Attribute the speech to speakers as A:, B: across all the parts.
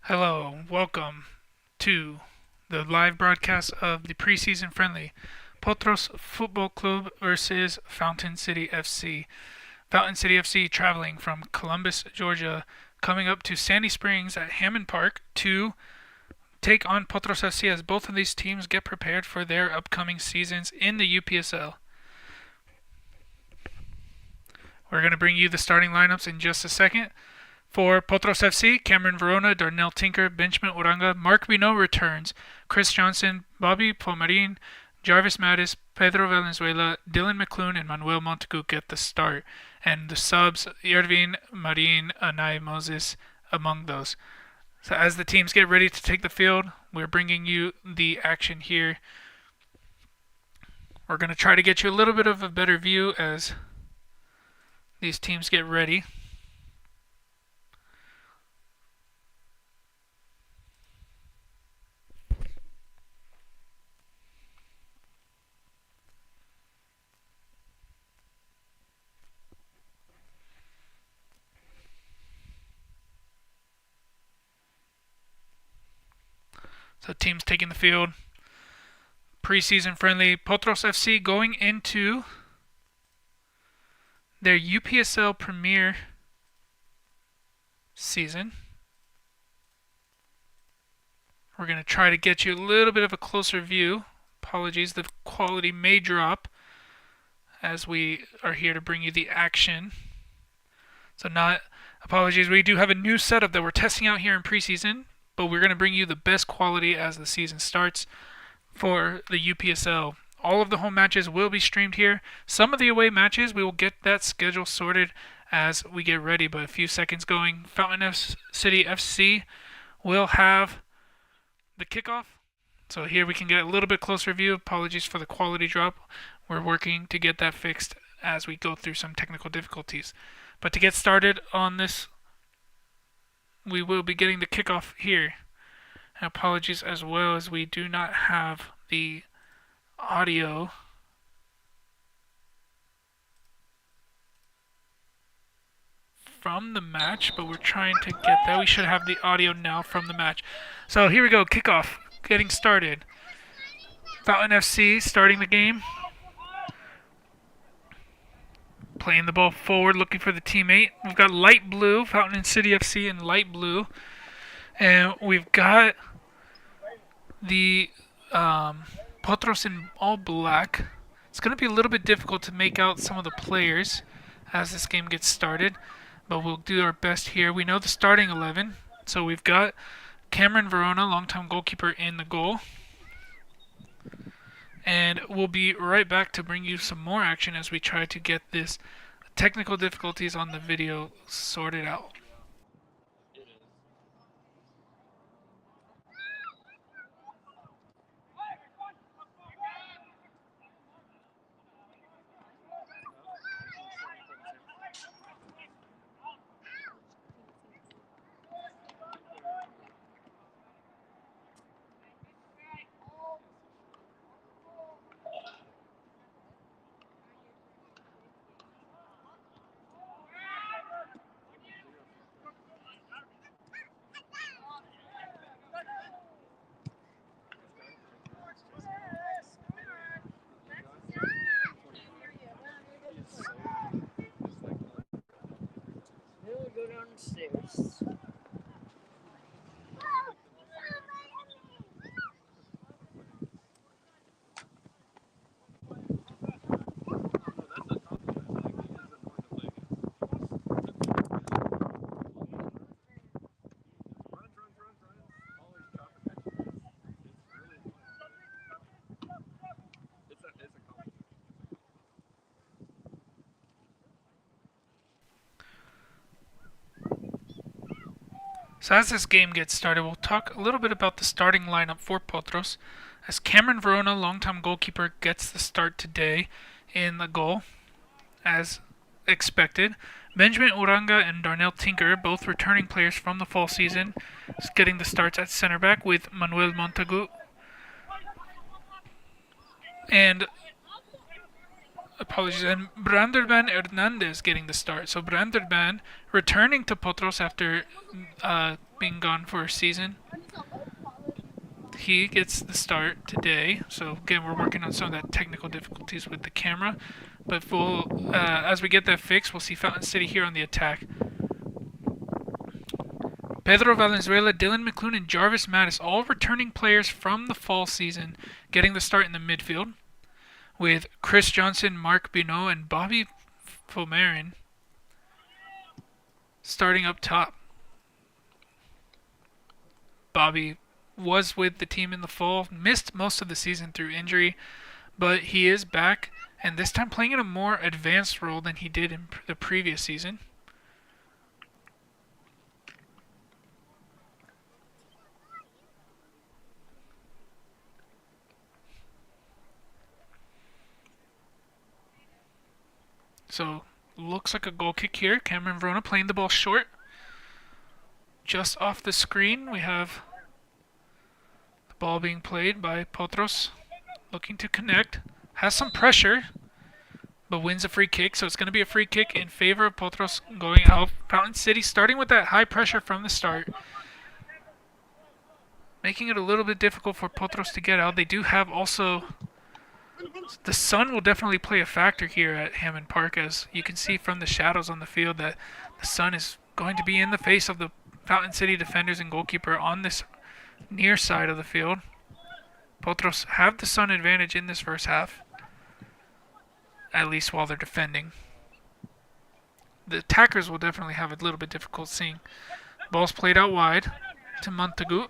A: Hello, welcome to the live broadcast of the preseason friendly Potros Football Club versus Fountain City FC. Fountain City FC traveling from Columbus, Georgia, coming up to Sandy Springs at Hammond Park to take on Potros FC as both of these teams get prepared for their upcoming seasons in the UPSL. We're going to bring you the starting lineups in just a second. For Potros FC, Cameron Verona, Darnell Tinker, Benjamin Uranga, Mark Bino returns, Chris Johnson, Bobby Pomarin, Jarvis Mattis, Pedro Valenzuela, Dylan McClune, and Manuel Montagu get the start. And the subs, Irvin, Marin, Anai Moses among those. So as the teams get ready to take the field, we're bringing you the action here. We're going to try to get you a little bit of a better view as these teams get ready. So teams taking the field. Preseason friendly Potros FC going into their UPSL Premier season. We're going to try to get you a little bit of a closer view. Apologies, the quality may drop as we are here to bring you the action. Apologies, we do have a new setup that we're testing out here in preseason, but we're going to bring you the best quality as the season starts for the UPSL. All of the home matches will be streamed here. Some of the away matches, we will get that schedule sorted as we get ready, but a few seconds going. Fountain City FC will have the kickoff. So here we can get a little bit closer view. Apologies for the quality drop. We're working to get that fixed as we go through some technical difficulties. But to get started on this, we will be getting the kickoff here. And apologies as well as we do not have the audio from the match, but we're trying to get that. We should have the audio now from the match. So here we go, kickoff, getting started. Fountain FC starting the game. Playing the ball forward, looking for the teammate. We've got light blue, Fountain City FC in light blue. And we've got the Potros in all black. It's going to be a little bit difficult to make out some of the players as this game gets started, but we'll do our best here. We know the starting 11, so we've got Cameron Verona, longtime goalkeeper, in the goal. And we'll be right back to bring you some more action as we try to get this technical difficulties on the video sorted out.
B: Go downstairs.
A: So as this game gets started, we'll talk a little bit about the starting lineup for Potros, as Cameron Verona, longtime goalkeeper, gets the start today in the goal, as expected. Benjamin Uranga and Darnell Tinker, both returning players from the fall season, is getting the starts at center back with Manuel Montagu. And apologies, and Branderban Hernandez getting the start. So Branderban returning to Potros after being gone for a season. He gets the start today. So again, we're working on some of that technical difficulties with the camera, but as we get that fixed, we'll see Fountain City here on the attack. Pedro Valenzuela, Dylan McClune, and Jarvis Mattis, all returning players from the fall season, getting the start in the midfield, with Chris Johnson, Mark Binot, and Bobby Fomarin starting up top. Bobby was with the team in the fall, missed most of the season through injury, but he is back, and this time playing in a more advanced role than he did in the previous season. So, looks like a goal kick here. Cameron Verona playing the ball short. Just off the screen, we have the ball being played by Potros. Looking to connect. Has some pressure, but wins a free kick. So it's going to be a free kick in favor of Potros going out. Fountain City starting with that high pressure from the start, making it a little bit difficult for Potros to get out. They do have also... The sun will definitely play a factor here at Hammond Park, as you can see from the shadows on the field that the sun is going to be in the face of the Fountain City defenders and goalkeeper on this near side of the field. Potros have the sun advantage in this first half, at least while they're defending. The attackers will definitely have a little bit difficult seeing. Ball's played out wide to Montagut.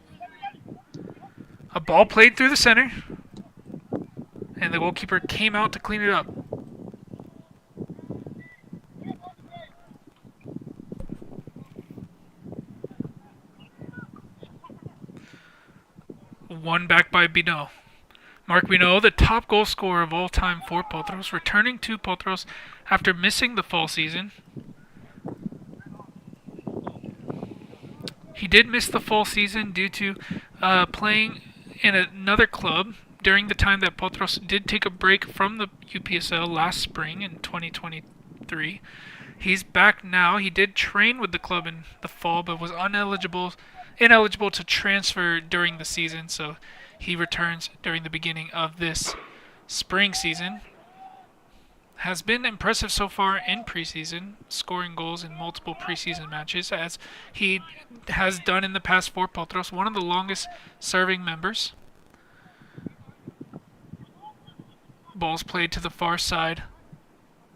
A: A ball played through the center, and the goalkeeper came out to clean it up. One back by Binot. Mark Binot, the top goal scorer of all time for Potros, returning to Potros after missing the fall season. He did miss the fall season due to playing in another club during the time that Potros did take a break from the UPSL last spring in 2023. He's back now. He did train with the club in the fall, but was ineligible to transfer during the season, so he returns during the beginning of this spring season. Has been impressive so far in preseason, scoring goals in multiple preseason matches, as he has done in the past for Potros, one of the longest serving members. Ball's played to the far side.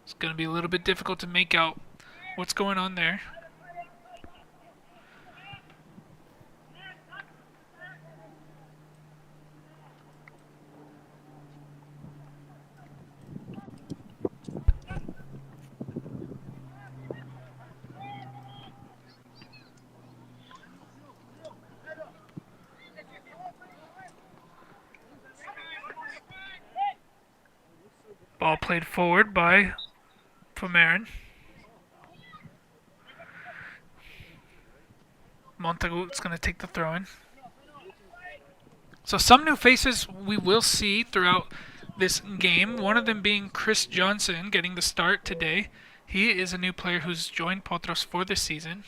A: It's going to be a little bit difficult to make out what's going on there. Ball played forward by Fomarin. Montagut's going to take the throw-in. So some new faces we will see throughout this game, one of them being Chris Johnson getting the start today. He is a new player who's joined Potros for this season.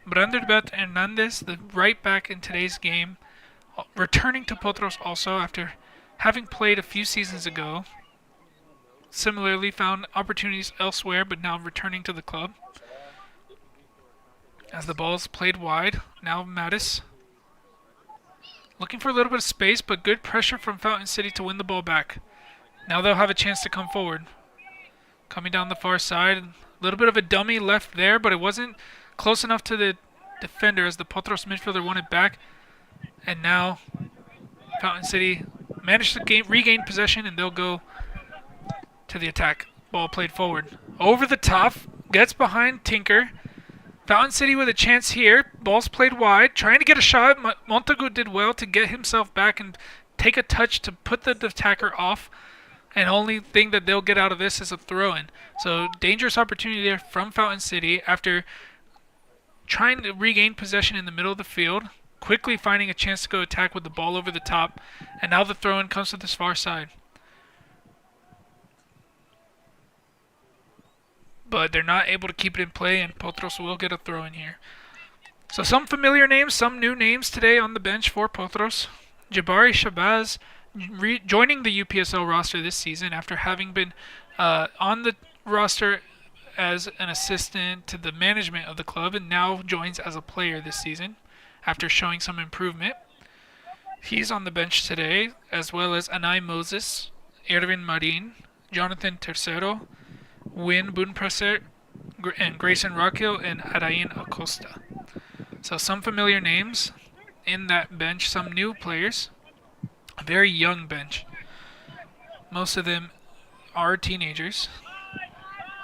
A: Branderbert Hernandez, the right back in today's game, returning to Potros also after having played a few seasons ago. Similarly found opportunities elsewhere, but now returning to the club. As the ball's played wide, now Mattis. Looking for a little bit of space, but good pressure from Fountain City to win the ball back. Now they'll have a chance to come forward. Coming down the far side, a little bit of a dummy left there, but it wasn't close enough to the defender as the Potros midfielder won it back. And now Fountain City managed to regain possession, and they'll go to the attack. Ball played forward. Over the top, gets behind Tinker. Fountain City with a chance here. Ball's played wide, trying to get a shot. Montagut did well to get himself back and take a touch to put the attacker off. And only thing that they'll get out of this is a throw-in. So dangerous opportunity there from Fountain City after trying to regain possession in the middle of the field. Quickly finding a chance to go attack with the ball over the top. And now the throw-in comes to this far side. but they're not able to keep it in play, and Potros will get a throw in here. So some familiar names, some new names today on the bench for Potros. Jabari Shabazz joining the UPSL roster this season after having been on the roster as an assistant to the management of the club, and now joins as a player this season after showing some improvement. He's on the bench today, as well as Anai Moses, Erwin Marin, Jonathan Tercero, Win Bunpraser, and Grayson Raquel, and Arain Acosta. So some familiar names in that bench, some new players. A very young bench. Most of them are teenagers.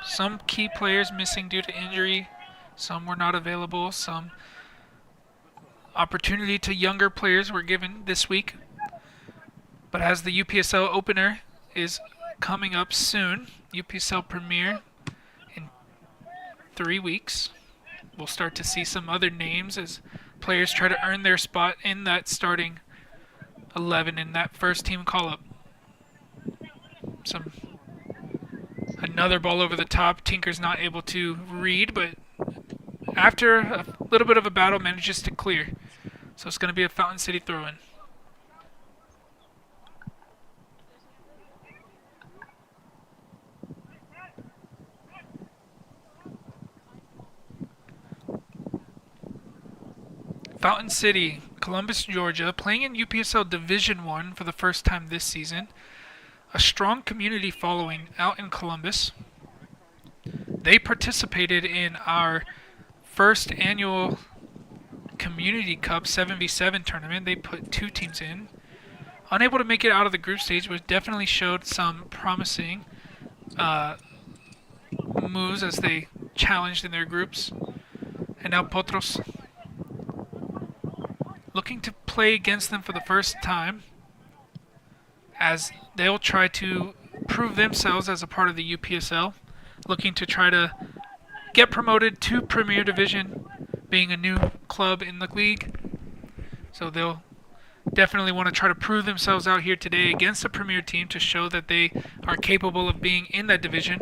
A: Some key players missing due to injury. Some were not available. Some opportunity to younger players were given this week. But as the UPSL opener is coming up soon, UPSL Premier in 3 weeks, we'll start to see some other names as players try to earn their spot in that starting 11 in that first team call-up. Another ball over the top. Tinker's not able to read, but after a little bit of a battle manages to clear. So it's going to be a Fountain City throw-in. Fountain City, Columbus, Georgia, playing in UPSL Division 1 for the first time this season. A strong community following out in Columbus. They participated in our first annual Community Cup 7v7 tournament. They put 2 teams in. Unable to make it out of the group stage, but definitely showed some promising moves as they challenged in their groups. And now Potros looking to play against them for the first time, as they'll try to prove themselves as a part of the UPSL, looking to try to get promoted to Premier Division, being a new club in the league. So they'll definitely want to try to prove themselves out here today against a Premier team to show that they are capable of being in that division.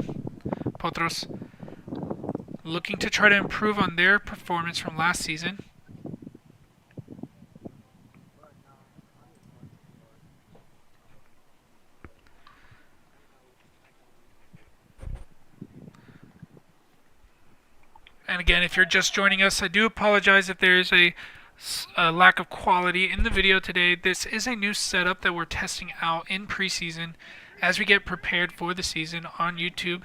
A: Potros looking to try to improve on their performance from last season. And again, if you're just joining us, I do apologize if there is a lack of quality in the video today. This is a new setup that we're testing out in preseason as we get prepared for the season on YouTube.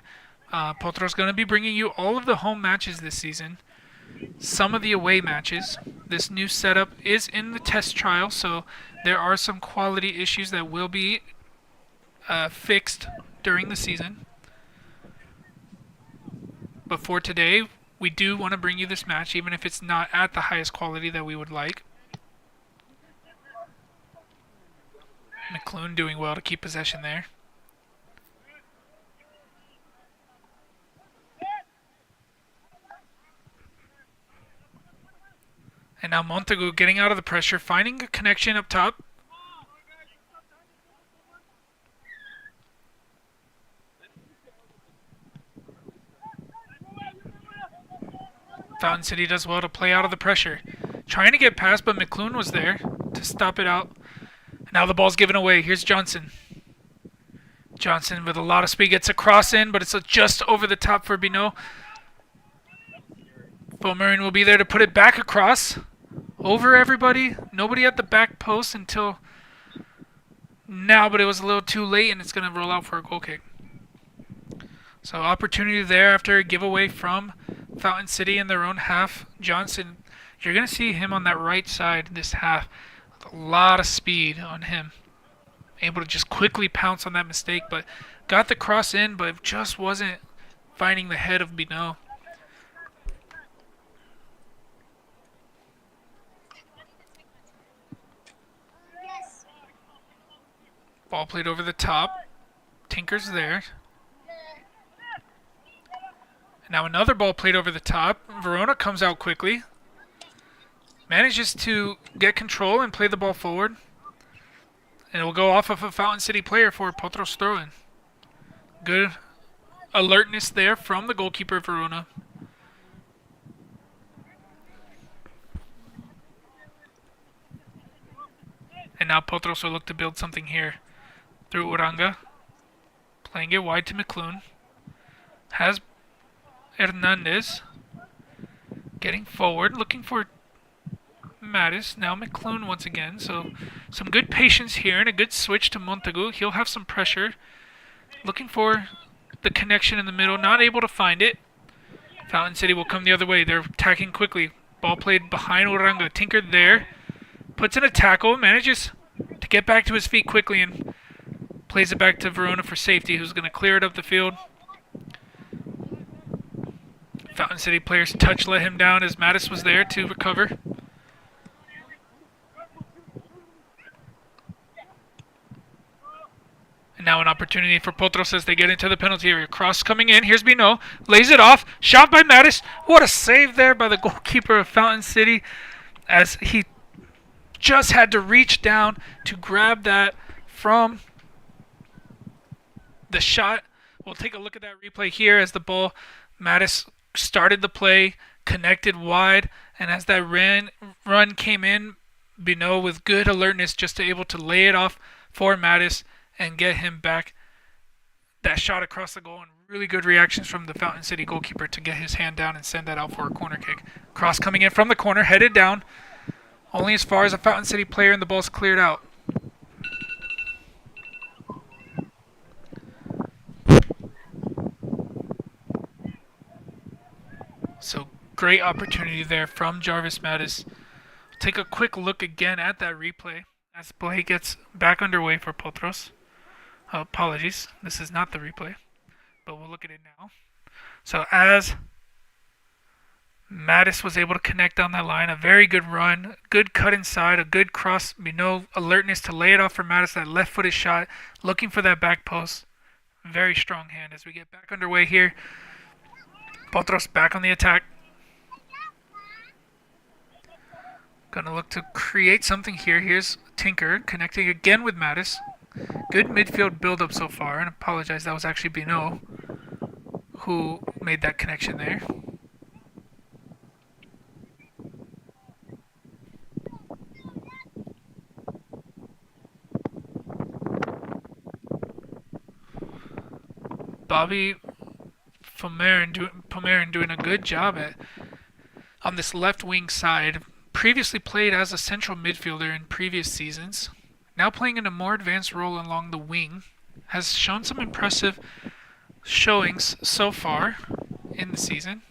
A: Potros is going to be bringing you all of the home matches this season, some of the away matches. This new setup is in the test trial, so there are some quality issues that will be fixed during the season. But for today, we do want to bring you this match, even if it's not at the highest quality that we would like. McClune doing well to keep possession there. And now Montagu getting out of the pressure, finding a connection up top. Fountain City does well to play out of the pressure. Trying to get past, but McClune was there to stop it out. Now the ball's given away. Here's Johnson. Johnson with a lot of speed gets a cross in, but it's just over the top for Binot. Beaumarin will be there to put it back across. Over everybody. Nobody at the back post until now, but it was a little too late, and it's going to roll out for a goal kick. So opportunity there after a giveaway from Fountain City in their own half. Johnson, you're going to see him on that right side this half. With a lot of speed on him. Able to just quickly pounce on that mistake, but got the cross in, but just wasn't finding the head of Binot. Ball played over the top. Tinker's there. Now another ball played over the top. Verona comes out quickly. Manages to get control and play the ball forward. And it will go off of a Fountain City player for Potros throw-in. Good alertness there from the goalkeeper Verona. And now Potros will look to build something here through Uranga. Playing it wide to McClune. Has Hernandez getting forward, looking for Mattis. Now McClune once again. So some good patience here and a good switch to Montagu. He'll have some pressure. Looking for the connection in the middle. Not able to find it. Fountain City will come the other way. They're attacking quickly. Ball played behind Uranga. Tinker there. Puts in a tackle. Manages to get back to his feet quickly and plays it back to Verona for safety, who's going to clear it up the field. Fountain City players touch let him down as Mattis was there to recover. And now an opportunity for Potros as they get into the penalty area. Cross coming in. Here's Bino. Lays it off. Shot by Mattis. What a save there by the goalkeeper of Fountain City as he just had to reach down to grab that from the shot. We'll take a look at that replay here as the ball, Mattis started the play, connected wide, and as that run came in, Bino with good alertness just to able to lay it off for Mattis and get him back that shot across the goal, and really good reactions from the Fountain City goalkeeper to get his hand down and send that out for a corner kick. Cross coming in from the corner, headed down, only as far as a Fountain City player, and the ball's cleared out. So great opportunity there from Jarvis Mattis. Take a quick look again at that replay as play gets back underway for Potros. Apologies, this is not the replay, but we'll look at it now. So as Mattis was able to connect down that line, a very good run, good cut inside, a good cross, alertness to lay it off for Mattis, that left-footed shot, looking for that back post. Very strong hand as we get back underway here. Potros back on the attack. Gonna look to create something here. Here's Tinker connecting again with Mattis. Good midfield build-up so far, and apologize, that was actually Bino who made that connection there. Bobby Pomeran doing a good job on this left wing side. Previously played as a central midfielder in previous seasons. Now playing in a more advanced role along the wing. Has shown some impressive showings so far in the season.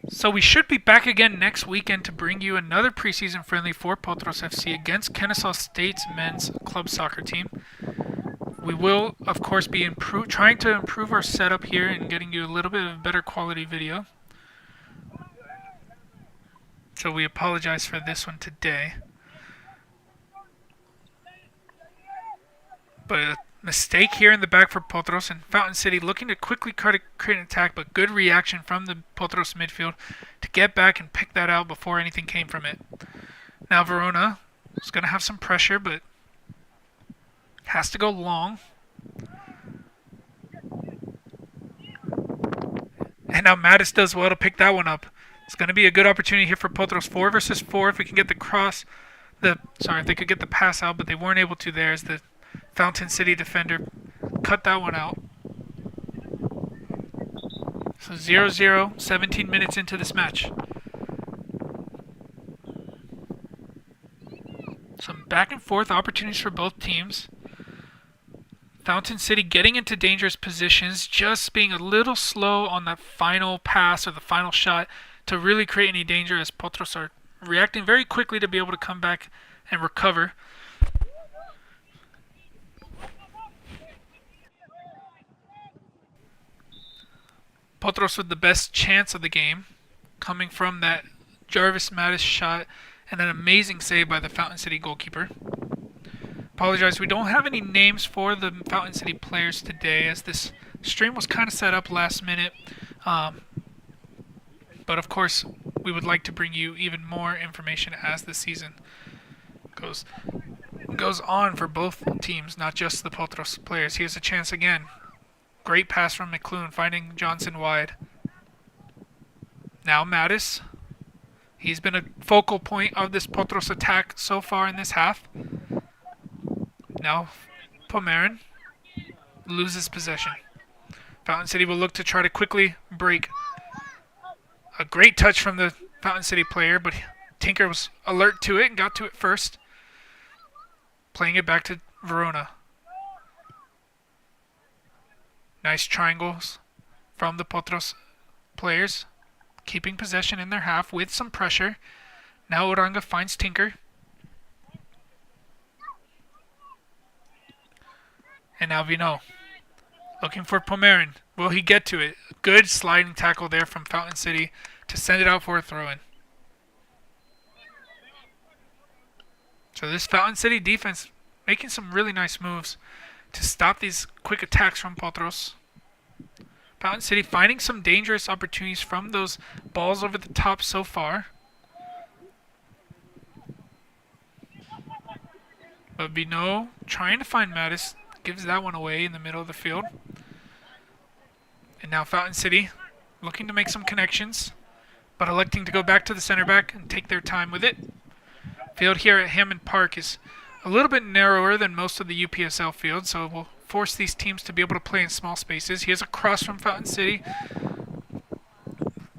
A: So we should be back again next weekend to bring you another preseason friendly for Potros FC against Kennesaw State's men's club soccer team. We will, of course, be trying to improve our setup here and getting you a little bit of better quality video. So we apologize for this one today. But a mistake here in the back for Potros, and Fountain City looking to quickly create an attack, but good reaction from the Potros midfield to get back and pick that out before anything came from it. Now Verona is going to have some pressure, but has to go long. And now Mattis does well to pick that one up. It's going to be a good opportunity here for Potros. 4 versus 4 if we can get if they could get the pass out, but they weren't able to there as the Fountain City defender cut that one out. So 0-0, 17 minutes into this match. Some back and forth opportunities for both teams. Fountain City getting into dangerous positions, just being a little slow on that final pass or the final shot to really create any danger, as Potros are reacting very quickly to be able to come back and recover. Potros with the best chance of the game. coming from that Jarvis Mattis shot and an amazing save by the Fountain City goalkeeper. Apologize, we don't have any names for the Fountain City players today as this stream was kind of set up last minute. But of course, we would like to bring you even more information as the season goes on for both teams, not just the Potros players. Here's a chance again. Great pass from McClune, finding Johnson wide. Now Mattis. He's been a focal point of this Potros attack so far in this half. Now Pomeran loses possession. Fountain City will look to try to quickly break. A great touch from the Fountain City player, but Tinker was alert to it and got to it first. Playing it back to Verona. Nice triangles from the Potros players, keeping possession in their half with some pressure. Now Oranga finds Tinker. And now Vino. Looking for Pomeran. Will he get to it? Good sliding tackle there from Fountain City to send it out for a throw-in. So this Fountain City defense making some really nice moves to stop these quick attacks from Potros. Fountain City finding some dangerous opportunities from those balls over the top so far. But Vino trying to find Mattis. Gives that one away in the middle of the field. And now Fountain City looking to make some connections, but electing to go back to the center back and take their time with it. Field here at Hammond Park is a little bit narrower than most of the UPSL fields, so it will force these teams to be able to play in small spaces. Here's a cross from Fountain City.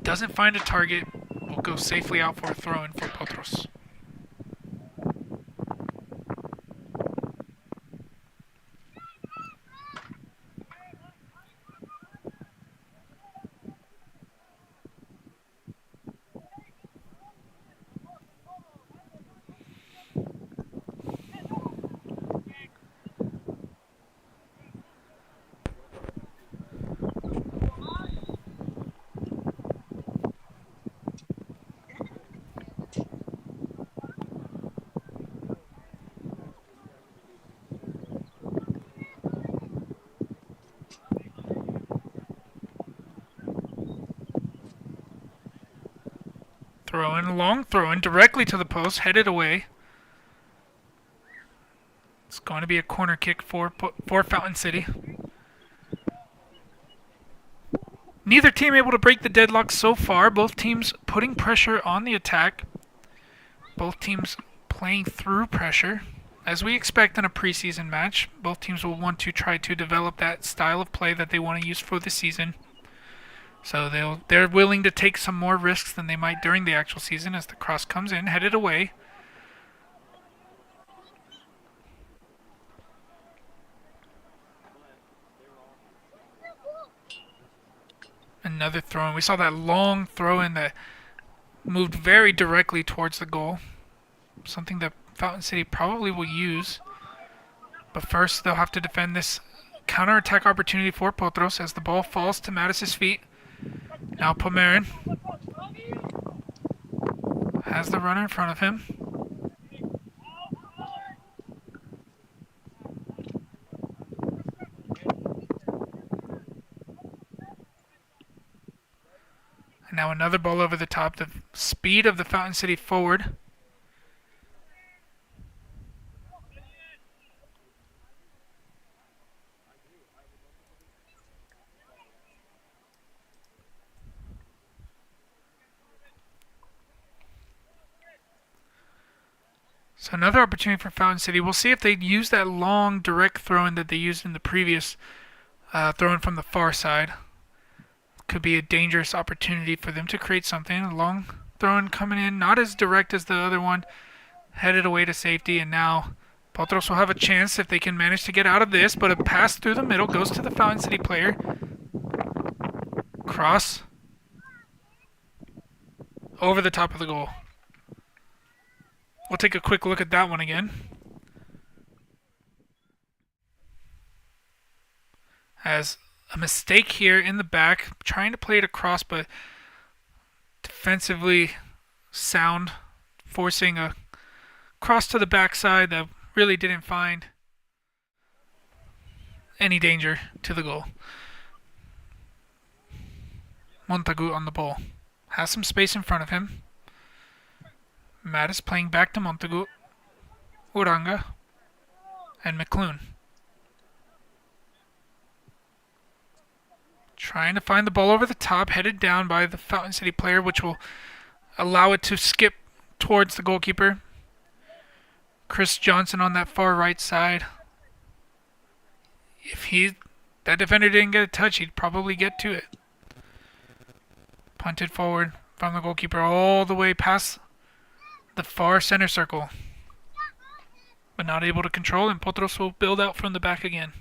A: Doesn't find a target. Will go safely out for a throw-in for Potros. Throw-in, long throw-in, directly to the post, headed away. It's going to be a corner kick for Fountain City. Neither team able to break the deadlock so far. Both teams putting pressure on the attack. Both teams playing through pressure. As we expect in a preseason match, both teams will want to try to develop that style of play that they want to use for the season. So they're willing to take some more risks than they might during the actual season as the cross comes in, headed away. Another throw-in. We saw that long throw-in that moved very directly towards the goal. Something that Fountain City probably will use. But first, they'll have to defend this counter-attack opportunity for Potros as the ball falls to Mattis' feet. Now Pomeran has the runner in front of him. And now another ball over the top. The speed of the Fountain City forward. So another opportunity for Fountain City. We'll see if they use that long direct throw-in that they used in the previous throw-in from the far side. Could be a dangerous opportunity for them to create something. A long throw-in coming in, not as direct as the other one. Headed away to safety, and now Potros will have a chance if they can manage to get out of this, but a pass through the middle goes to the Fountain City player. Cross. Over the top of the goal. We'll take a quick look at that one again. As a mistake here in the back, trying to play it across, but defensively sound, forcing a cross to the backside that really didn't find any danger to the goal. Montagu on the ball. Has some space in front of him. Mattis playing back to Montagu. Uranga. And McClune. Trying to find the ball over the top, headed down by the Fountain City player, which will allow it to skip towards the goalkeeper. Chris Johnson on that far right side. If that defender didn't get a touch, he'd probably get to it. Punted forward from the goalkeeper all the way past the far center circle. But not able to control, and Potros will build out from the back again.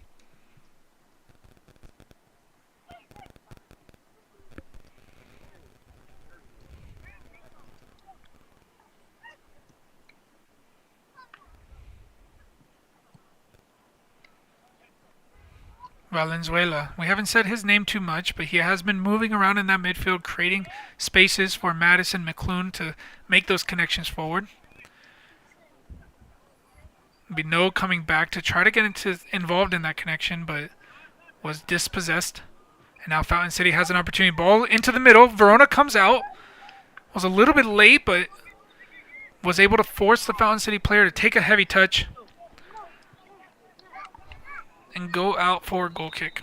A: Valenzuela. We haven't said his name too much, but he has been moving around in that midfield, creating spaces for Madison McClune to make those connections forward. Bino coming back to try to get involved in that connection, but was dispossessed. And now Fountain City has an opportunity. Ball into the middle. Verona comes out. Was a little bit late, but was able to force the Fountain City player to take a heavy touch and go out for a goal kick.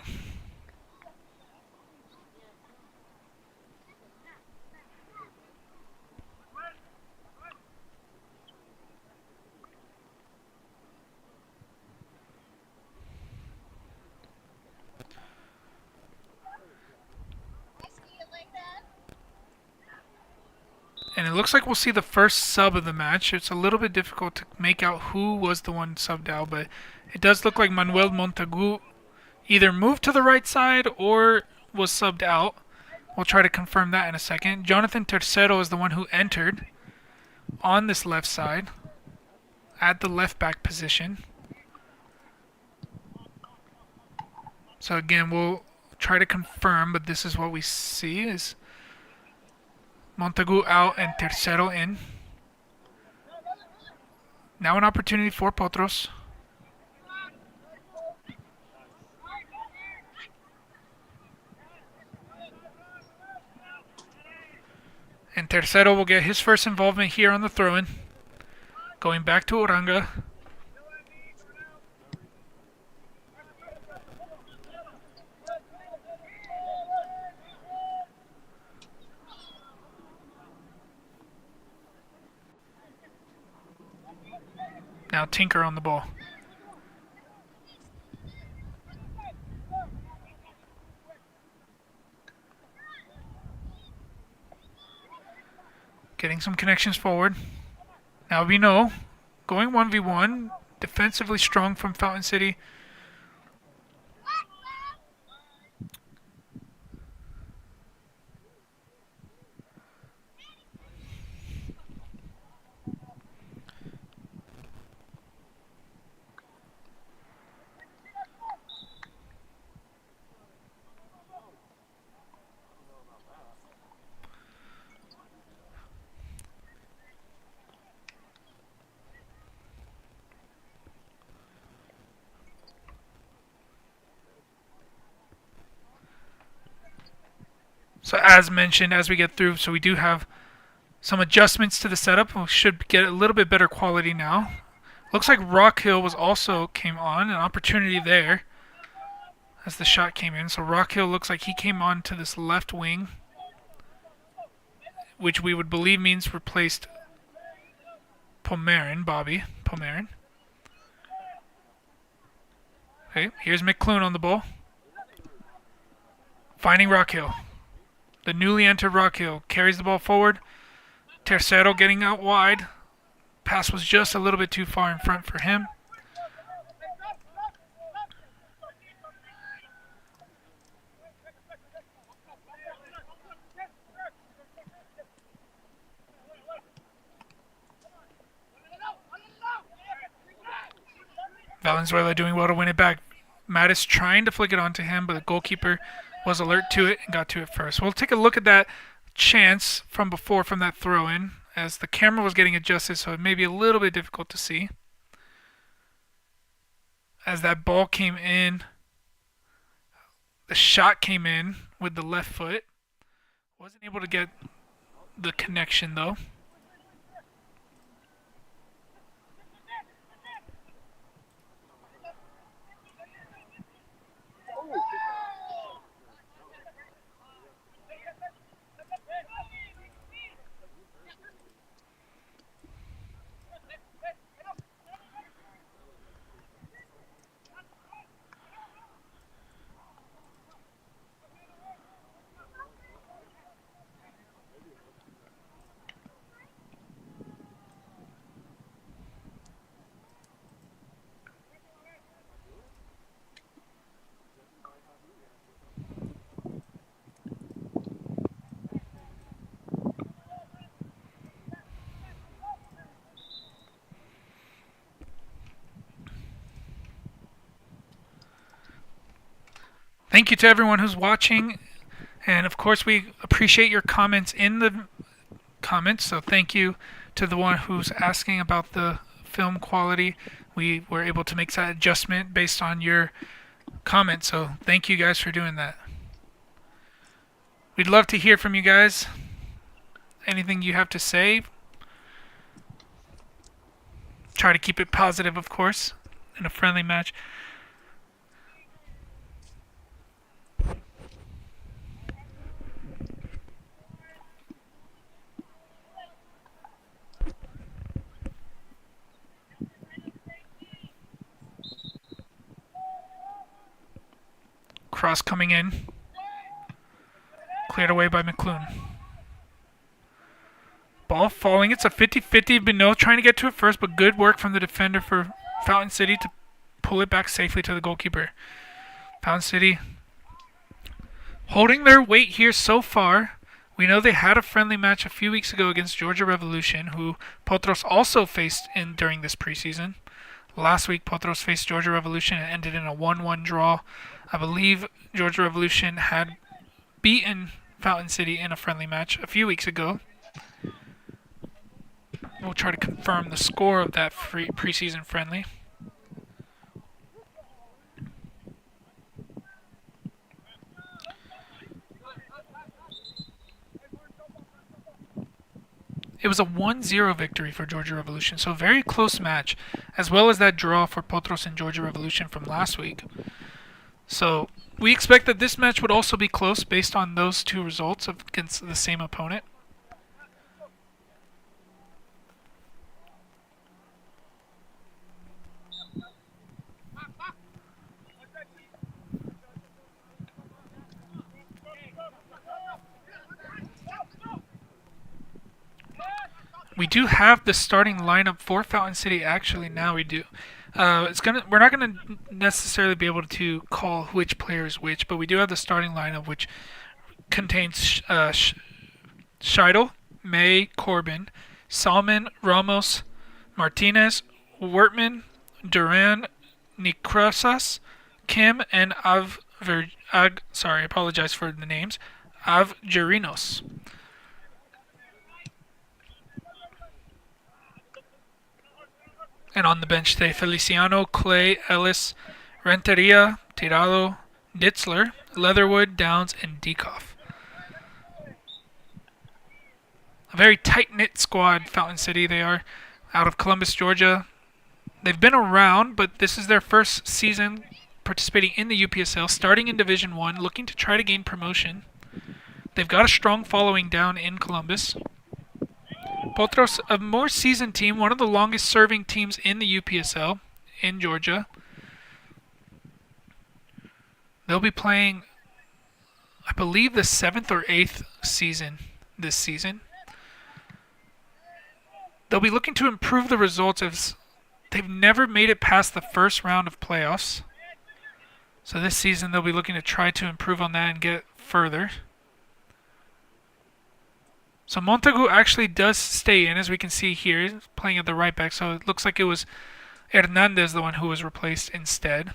A: And it looks like we'll see the first sub of the match. It's a little bit difficult to make out who was the one subbed out, but it does look like Manuel Montagu either moved to the right side or was subbed out. We'll try to confirm that in a second. Jonathan Tercero is the one who entered on this left side at the left back position. So again, we'll try to confirm, but this is what we see is Montagu out and Tercero in. Now an opportunity for Potros. And Tercero will get his first involvement here on the throw-in. Going back to Uranga. Now Tinker on the ball. Getting some connections forward. Now we know, going 1v1, defensively strong from Fountain City. So as mentioned, as we get through, so we do have some adjustments to the setup. We should get a little bit better quality now. Looks like Rock Hill was also came on, an opportunity there as the shot came in. So Rock Hill looks like he came on to this left wing, which we would believe means replaced Bobby Pomeran. Okay, here's McClune on the ball. Finding Rock Hill. The newly entered Rock Hill carries the ball forward. Tercero getting out wide. Pass was just a little bit too far in front for him. Valenzuela doing well to win it back. Mattis trying to flick it onto him, but the goalkeeper was alert to it and got to it first. We'll take a look at that chance from before from that throw-in, as the camera was getting adjusted, so it may be a little bit difficult to see. As that ball came in, the shot came in with the left foot. Wasn't able to get the connection though. Thank you to everyone who's watching, and of course we appreciate your comments in the comments, so thank you to the one who's asking about the film quality. We were able to make that adjustment based on your comments, so thank you guys for doing that. We'd love to hear from you guys. Anything you have to say. Try to keep it positive, of course, in a friendly match. Cross coming in. Cleared away by McClune. Ball falling. It's a 50-50. Bino trying to get to it first, but good work from the defender for Fountain City to pull it back safely to the goalkeeper. Fountain City holding their weight here so far. We know they had a friendly match a few weeks ago against Georgia Revolution, who Potros also faced during this preseason. Last week, Potros faced Georgia Revolution and ended in a 1-1 draw. I believe Georgia Revolution had beaten Fountain City in a friendly match a few weeks ago. We'll try to confirm the score of that preseason friendly. It was a 1-0 victory for Georgia Revolution, so a very close match, as well as that draw for Potros and Georgia Revolution from last week. So we expect that this match would also be close based on those two results against the same opponent. We do have the starting lineup for Fountain City. Actually, now we do. We're not gonna necessarily be able to call which player is which, but we do have the starting lineup, which contains Scheidel, May, Corbin, Salmon, Ramos, Martinez, Wertman, Duran, Nikrosas, Kim, and sorry, I apologize for the names, Avgerinos. And on the bench today, Feliciano, Clay, Ellis, Renteria, Tirado, Ditzler, Leatherwood, Downs, and Dekoff. A very tight-knit squad, Fountain City. They are out of Columbus, Georgia. They've been around, but this is their first season participating in the UPSL, starting in Division 1, looking to try to gain promotion. They've got a strong following down in Columbus. Potros, a more seasoned team, one of the longest serving teams in the UPSL in Georgia. They'll be playing, I believe, the 7th or 8th season this season. They'll be looking to improve the results as they've never made it past the first round of playoffs. So this season they'll be looking to try to improve on that and get further. So Montagu actually does stay in, as we can see here, playing at the right back. So it looks like it was Hernandez, the one who was replaced instead.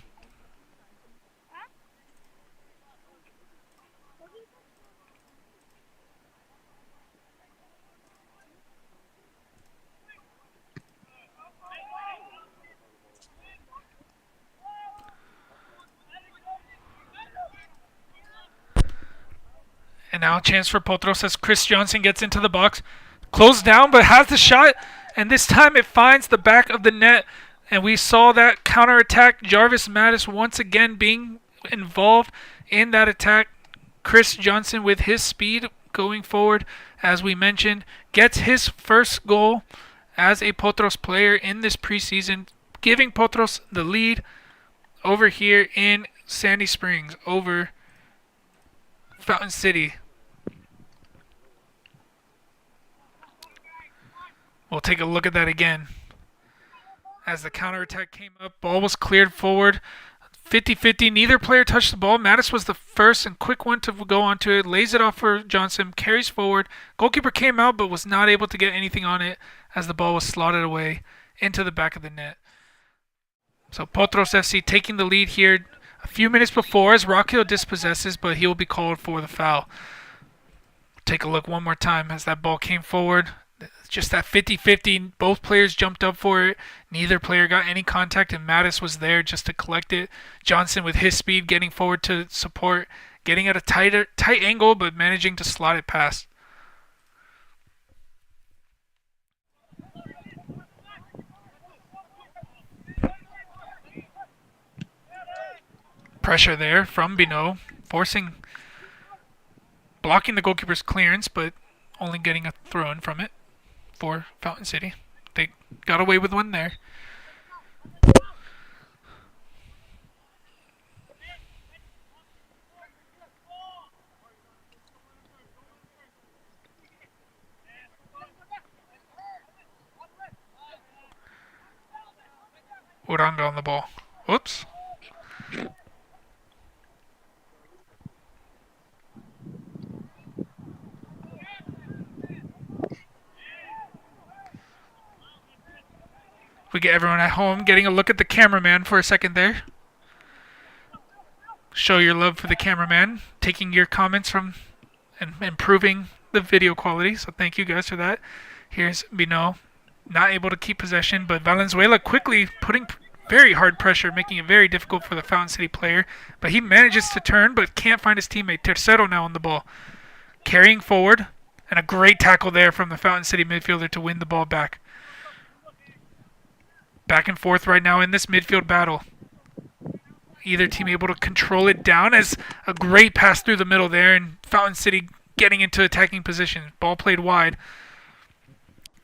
A: And now a chance for Potros as Chris Johnson gets into the box. Closed down, but has the shot. And this time it finds the back of the net. And we saw that counterattack. Jarvis Mattis once again being involved in that attack. Chris Johnson with his speed going forward, as we mentioned, gets his first goal as a Potros player in this preseason, giving Potros the lead over here in Sandy Springs over Fountain City. We'll take a look at that again. As the counterattack came up, ball was cleared forward. 50-50, neither player touched the ball. Mattis was the first and quick one to go onto it. Lays it off for Johnson, carries forward. Goalkeeper came out but was not able to get anything on it as the ball was slotted away into the back of the net. So Potros FC taking the lead here a few minutes before as Rock Hill dispossesses, but he will be called for the foul. Take a look one more time as that ball came forward. Just that 50-50, both players jumped up for it. Neither player got any contact, and Mattis was there just to collect it. Johnson with his speed getting forward to support, getting at a tight angle, but managing to slot it past. Pressure there from Bino, blocking the goalkeeper's clearance, but only getting a throw in from it for Fountain City. They got away with one there. Uranga on the ball. Whoops. We get everyone at home getting a look at the cameraman for a second there. Show your love for the cameraman, taking your comments from and improving the video quality. So thank you guys for that. Here's Bino, not able to keep possession, but Valenzuela quickly putting very hard pressure, making it very difficult for the Fountain City player. But he manages to turn, but can't find his teammate. Tercero now on the ball, carrying forward, and a great tackle there from the Fountain City midfielder to win the ball back. Back and forth right now in this midfield battle. Either team able to control it down as a great pass through the middle there, and Fountain City getting into attacking position. Ball played wide.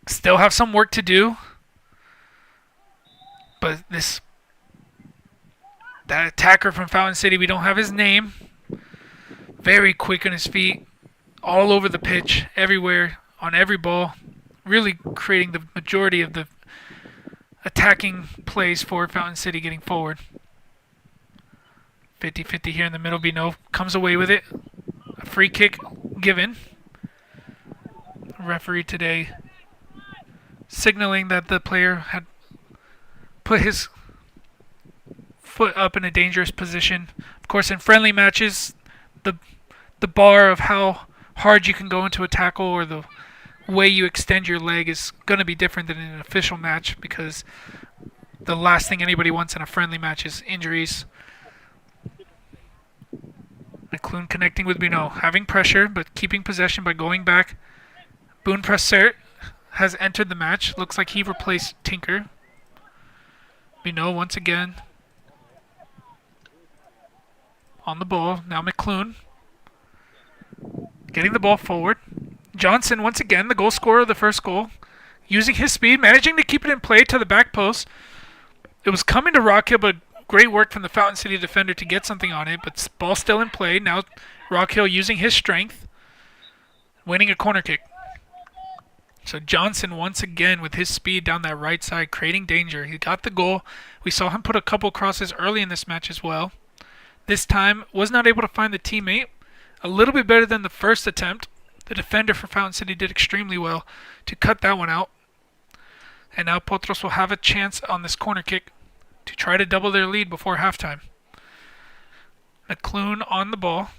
A: Still have some work to do. But that attacker from Fountain City, we don't have his name. Very quick on his feet. All over the pitch, everywhere, on every ball. Really creating the majority of the attacking plays for Fountain City getting forward. 50-50 here in the middle. Bino comes away with it. A free kick given. Referee today signaling that the player had put his foot up in a dangerous position. Of course, in friendly matches, the bar of how hard you can go into a tackle or the way you extend your leg is going to be different than in an official match, because the last thing anybody wants in a friendly match is injuries. McClune connecting with Bino, having pressure but keeping possession by going back. Boone Presser has entered the match. Looks like he replaced Tinker. Bino once again on the ball. Now McClune getting the ball forward. Johnson, once again, the goal scorer of the first goal, using his speed, managing to keep it in play to the back post. It was coming to Rock Hill, but great work from the Fountain City defender to get something on it, but ball still in play. Now Rock Hill using his strength, winning a corner kick. So Johnson, once again, with his speed down that right side, creating danger. He got the goal. We saw him put a couple crosses early in this match as well. This time, was not able to find the teammate. A little bit better than the first attempt. The defender for Fountain City did extremely well to cut that one out. And now Potros will have a chance on this corner kick to try to double their lead before halftime. McClune on the ball.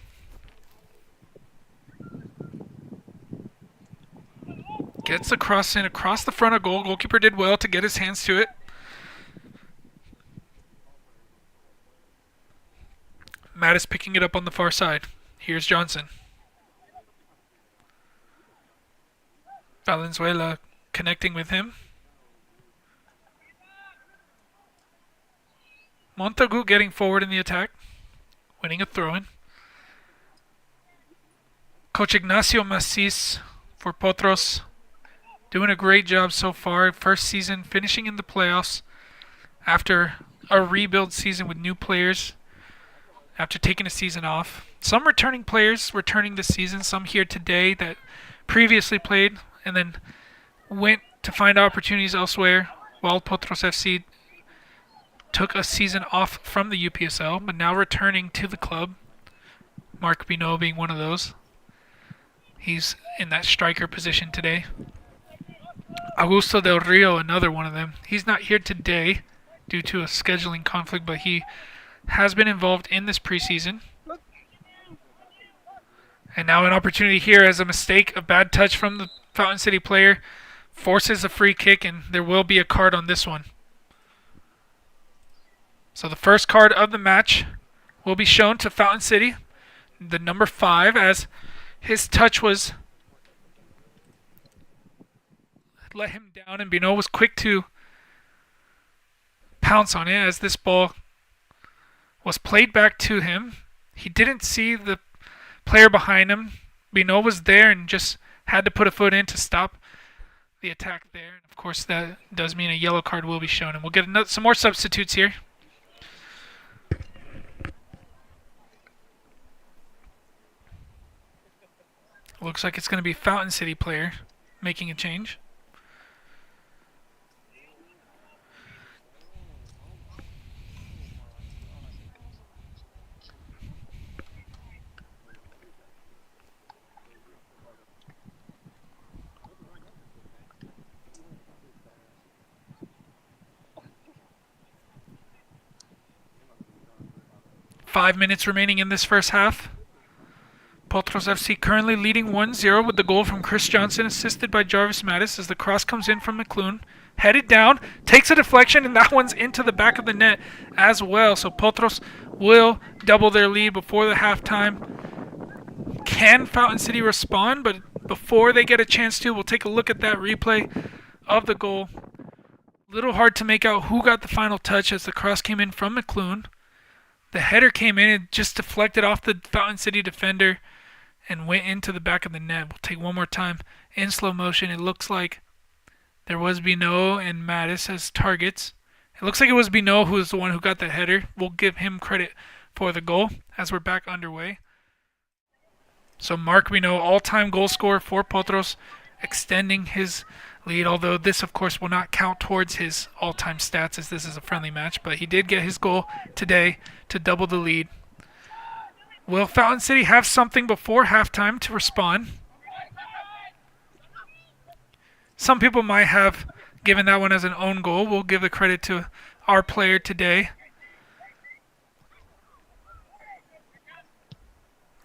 A: Gets the cross in across the front of goal. Goalkeeper did well to get his hands to it. Mattis picking it up on the far side. Here's Johnson. Valenzuela connecting with him. Montagu getting forward in the attack, winning a throw-in. Coach Ignacio Macis for Potros, doing a great job so far. First season, finishing in the playoffs after a rebuild season with new players, after taking a season off. Some returning players returning this season, some here today that previously played and then went to find opportunities elsewhere, while Potros FC took a season off from the UPSL, but now returning to the club. Mark Binot being one of those. He's in that striker position today. Augusto Del Rio, another one of them. He's not here today due to a scheduling conflict, but he has been involved in this preseason. And now an opportunity here as a mistake, a bad touch from the Fountain City player, forces a free kick, and there will be a card on this one. So the first card of the match will be shown to Fountain City, the number 5, as his touch was let him down, and Binot was quick to pounce on it as this ball was played back to him. He didn't see the player behind him. Binot was there and just had to put a foot in to stop the attack there. And of course, that does mean a yellow card will be shown, and we'll get some more substitutes here. Looks like it's going to be Fountain City player making a change. Five minutes remaining in this first half. Potros FC currently leading 1-0 with the goal from Chris Johnson, assisted by Jarvis Mattis as the cross comes in from McClune. Headed down, takes a deflection, and that one's into the back of the net as well. So Potros will double their lead before the halftime. Can Fountain City respond? But before they get a chance to, we'll take a look at that replay of the goal. Little hard to make out who got the final touch as the cross came in from McClune. The header came in and just deflected off the Fountain City defender and went into the back of the net. We'll take one more time in slow motion. It looks like there was Binot and Mattis as targets. It looks like it was Binot who was the one who got the header. We'll give him credit for the goal as we're back underway. So Mark Binot, all-time goal scorer for Potros, extending his lead, although this, of course, will not count towards his all-time stats as this is a friendly match, but he did get his goal today to double the lead. Will Fountain City have something before halftime to respond? Some people might have given that one as an own goal. We'll give the credit to our player today.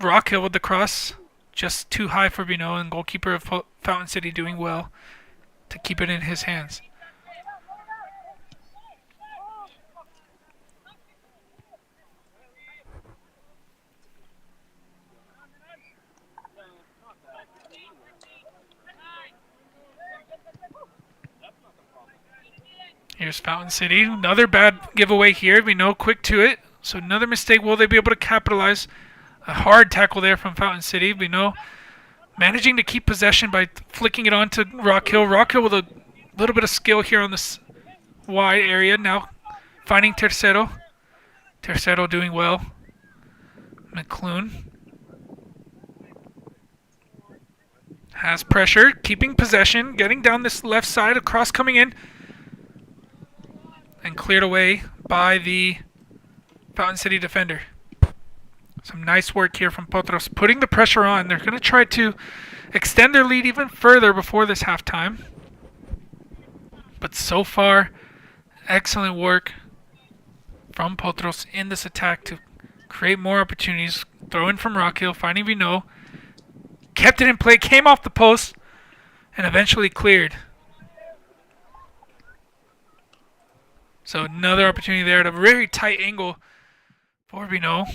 A: Rockhill with the cross, just too high for Binot, and goalkeeper of Fountain City doing well to keep it in his hands. Here's Fountain City. Another bad giveaway here. Binot quick to it. So another mistake. Will they be able to capitalize? A hard tackle there from Fountain City. Binot managing to keep possession by flicking it on to Rockhill. Rockhill with a little bit of skill here on this wide area. Now finding Tercero. Tercero doing well. McClune has pressure, keeping possession, getting down this left side, a cross coming in, and cleared away by the Fountain City defender. Some nice work here from Potros, putting the pressure on. They're going to try to extend their lead even further before this halftime. But so far, excellent work from Potros in this attack to create more opportunities. Throw in from Rockhill, finding Binot. Kept it in play, came off the post, and eventually cleared. So another opportunity there at a very tight angle for Binot.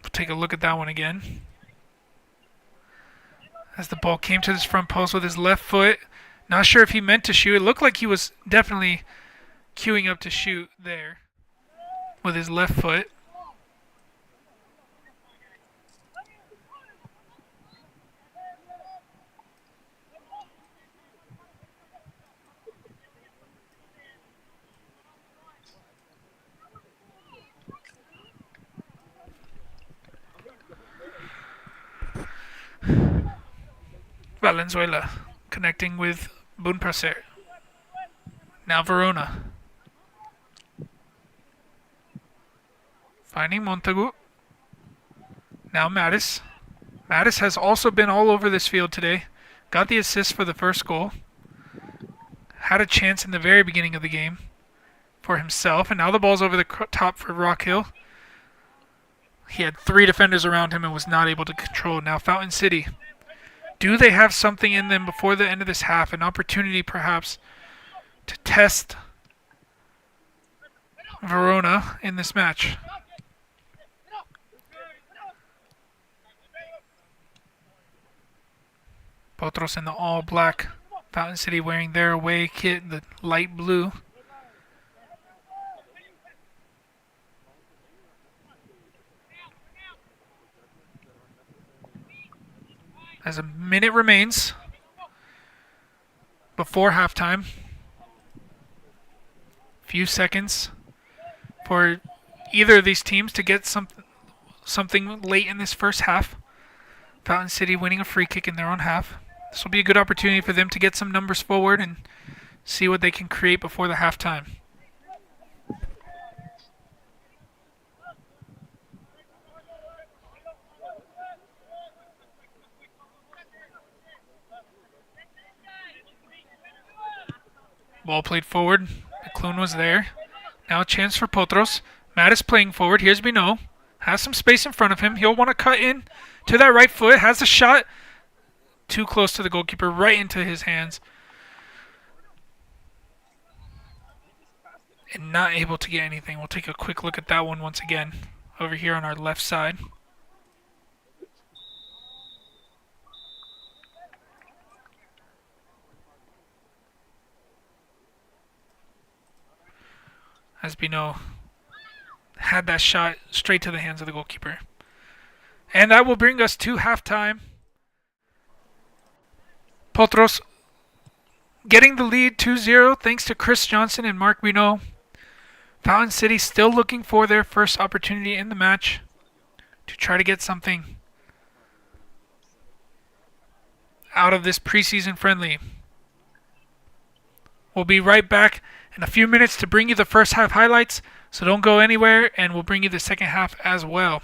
A: We'll take a look at that one again. as the ball came to this front post with his left foot. Not sure if he meant to shoot. It looked like he was definitely queuing up to shoot there with his left foot. Valenzuela connecting with Bunpraser. Now Verona. Finding Montagu. Now Mattis. Mattis has also been all over this field today. Got the assist for the first goal. Had a chance in the very beginning of the game for himself. And now the ball's over the top for Rockhill. He had 3 defenders around him and was not able to control. Now Fountain City. Do they have something in them before the end of this half? An opportunity perhaps to test Verona in this match. Potros in the all-black. Fountain City wearing their away kit, the light blue. As a minute remains before halftime. Few seconds for either of these teams to get something late in this first half. Fountain City winning a free kick in their own half. This will be a good opportunity for them to get some numbers forward and see what they can create before the halftime. Ball played forward. McClune was there. Now a chance for Potros. Mattis playing forward. Here's Bino. Has some space in front of him. He'll want to cut in to that right foot. Has a shot. Too close to the goalkeeper. Right into his hands. And not able to get anything. We'll take a quick look at that one once again. Over here on our left side. As Bino had that shot straight to the hands of the goalkeeper. And that will bring us to halftime. Potros getting the lead 2-0 thanks to Chris Johnson and Mark Bino. Fountain City still looking for their first opportunity in the match to try to get something out of this preseason friendly. We'll be right back in a few minutes to bring you the first half highlights, so don't go anywhere, and we'll bring you the second half as well.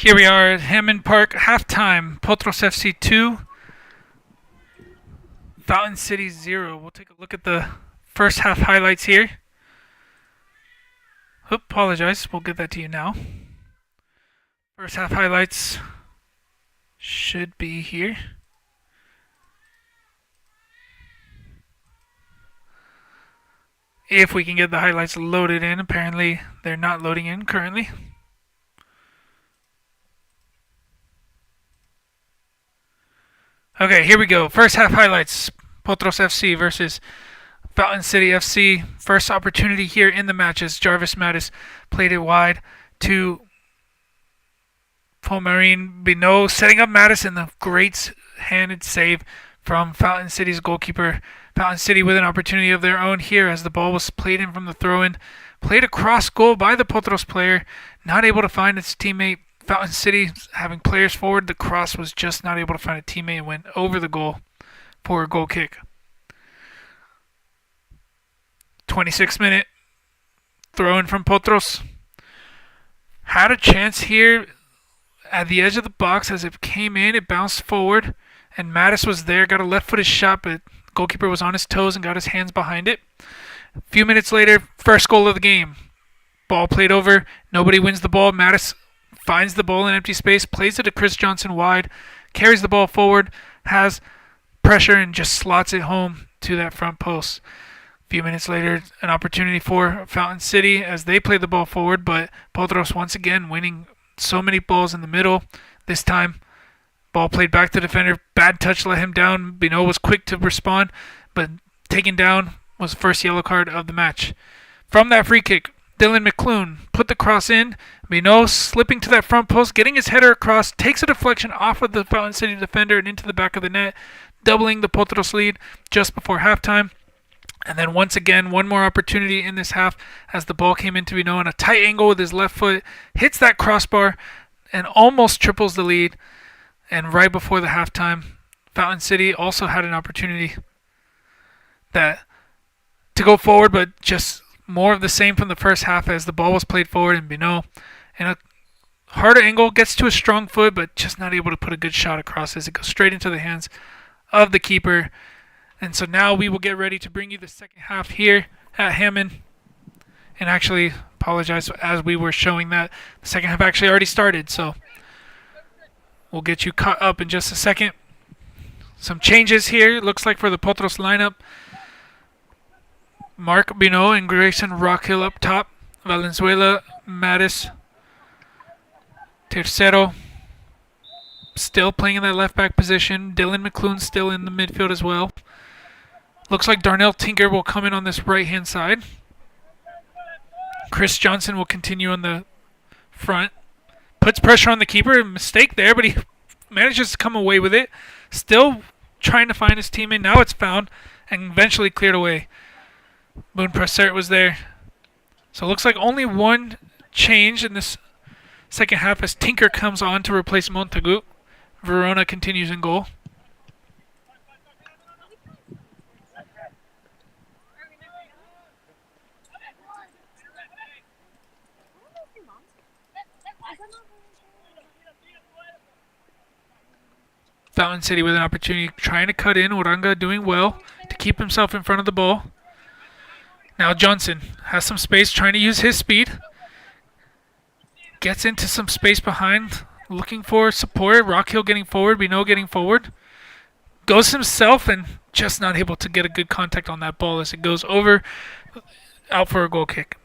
A: Here we are at Hammond Park, halftime. Potros FC 2, Fountain City 0. We'll take a look at the first half highlights here. Apologize, we'll get that to you now. First half highlights should be here. If we can get the highlights loaded in. Apparently they're not loading in currently. Okay, here we go. First half highlights. Potros FC versus Fountain City FC. First opportunity here in the match as Jarvis Mattis played it wide to Pomarine Binot, setting up Mattis, and the great handed save from Fountain City's goalkeeper. Fountain City with an opportunity of their own here as the ball was played in from the throw-in. Played across goal by the Potros player, not able to find its teammate. Fountain City having players forward, the cross was just not able to find a teammate and went over the goal for a goal kick. 26th minute, throw in from Potros. Had a chance here at the edge of the box as it came in, it bounced forward, and Mattis was there, got a left-footed shot, but goalkeeper was on his toes and got his hands behind it. A few minutes later, first goal of the game. Ball played over, nobody wins the ball. Mattis finds the ball in empty space, plays it to Chris Johnson wide, carries the ball forward, has pressure, and just slots it home to that front post. A few minutes later, an opportunity for Fountain City as they play the ball forward, but Potros once again winning so many balls in the middle. This time, ball played back to the defender. Bad touch let him down. Binot was quick to respond, but taken down was the first yellow card of the match. From that free kick, Dylan McClune put the cross in. Binot slipping to that front post, getting his header across, takes a deflection off of the Fountain City defender and into the back of the net, doubling the Potros lead just before halftime. And then once again, one more opportunity in this half as the ball came into Binot on a tight angle with his left foot, hits that crossbar and almost triples the lead. And right before the halftime, Fountain City also had an opportunity to go forward, but just more of the same from the first half as the ball was played forward and Binot in a harder angle gets to a strong foot, but just not able to put a good shot across as it goes straight into the hands of the keeper. And so now we will get ready to bring you the second half here at Hammond. And actually, apologize, as we were showing that, the second half actually already started, so we'll get you caught up in just a second. Some changes here, it looks like, for the Potros lineup. Mark Binot and Grayson Rockhill up top. Valenzuela, Mattis, Tercero still playing in that left back position. Dylan McClune still in the midfield as well. Looks like Darnell Tinker will come in on this right-hand side. Chris Johnson will continue on the front. Puts pressure on the keeper. A mistake there, but he manages to come away with it. Still trying to find his teammate. Now it's found and eventually cleared away. Moon Presert was there. So it looks like only one change in this second half as Tinker comes on to replace Montagu. Verona continues in goal. Fountain City with an opportunity, trying to cut in. Oranga doing well to keep himself in front of the ball. Now Johnson has some space, trying to use his speed. Gets into some space behind, looking for support. Rockhill getting forward, Binot getting forward. Goes himself and just not able to get a good contact on that ball as it goes over, out for a goal kick.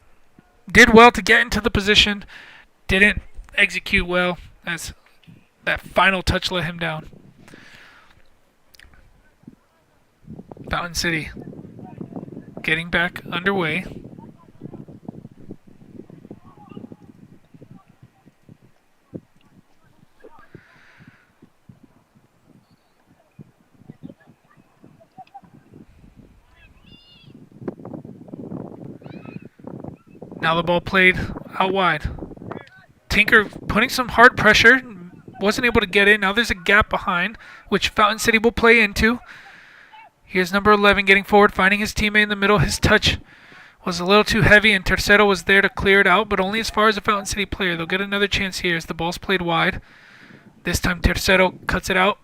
A: Did well to get into the position, didn't execute well as that final touch let him down. Fountain City getting back underway. Now the ball played out wide. Tinker putting some hard pressure, wasn't able to get in. Now there's a gap behind, which Fountain City will play into. Here's number 11 getting forward, finding his teammate in the middle. His touch was a little too heavy, and Tercero was there to clear it out, but only as far as a Fountain City player. They'll get another chance here as the ball's played wide. This time Tercero cuts it out,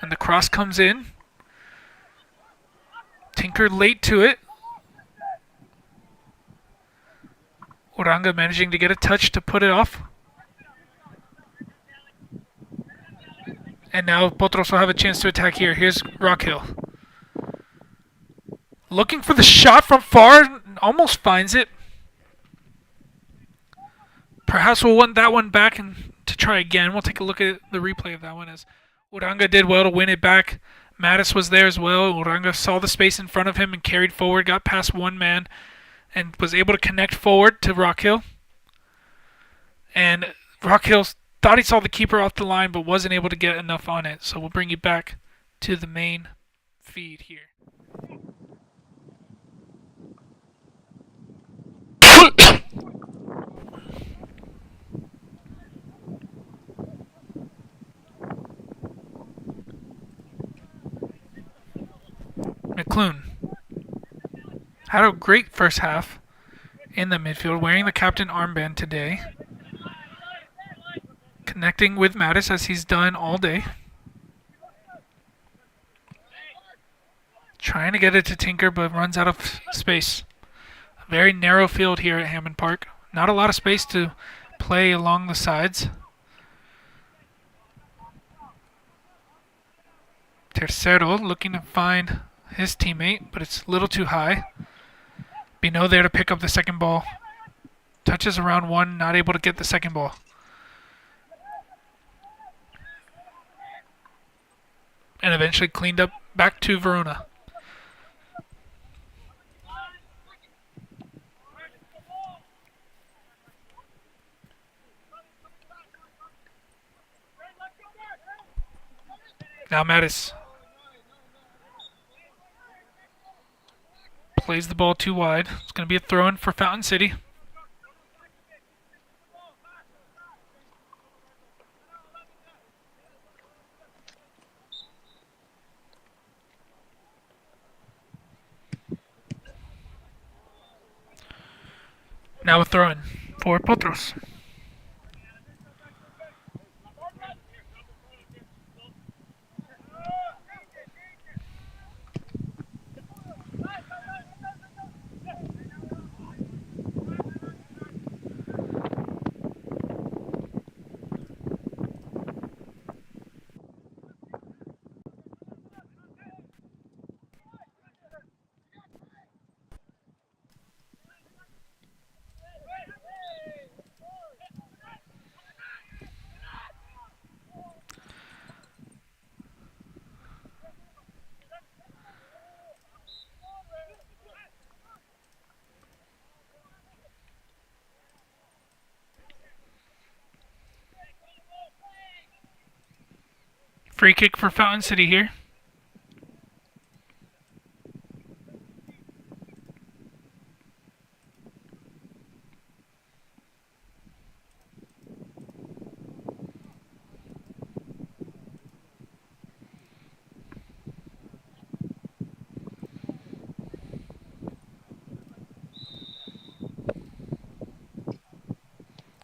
A: and the cross comes in. Tinker late to it. Oranga managing to get a touch to put it off. And now Potros will have a chance to attack here. Here's Rockhill. Looking for the shot from far. Almost finds it. Perhaps we'll want that one back and to try again. We'll take a look at the replay of that one as Oranga did well to win it back. Mattis was there as well. Oranga saw the space in front of him and carried forward, got past one man, and was able to connect forward to Rockhill. And Rockhill thought he saw the keeper off the line, but wasn't able to get enough on it. So we'll bring you back to the main feed here. McClune had a great first half in the midfield, wearing the captain armband today. Connecting with Mattis as he's done all day. Trying to get it to Tinker, but runs out of space. A very narrow field here at Hammond Park. Not a lot of space to play along the sides. Tercero looking to find his teammate, but it's a little too high. Bino there to pick up the second ball. Touches around one, not able to get the second ball. And eventually cleaned up back to Verona. Now Mattis plays the ball too wide. It's going to be a throw-in for Fountain City. Now a throw-in for Potros. Free kick for Fountain City here.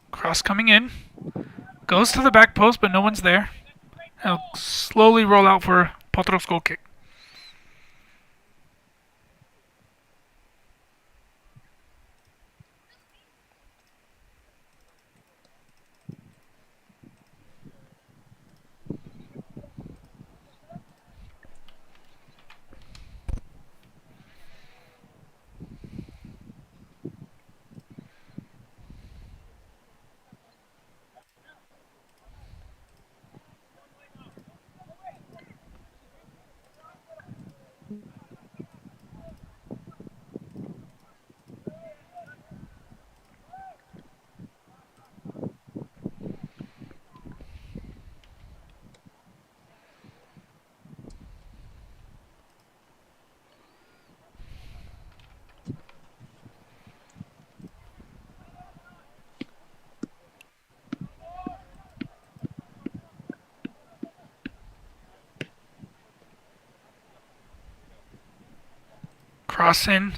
A: Cross coming in. Goes to the back post, but no one's there. I'll slowly roll out for Potros goal kick. Cross in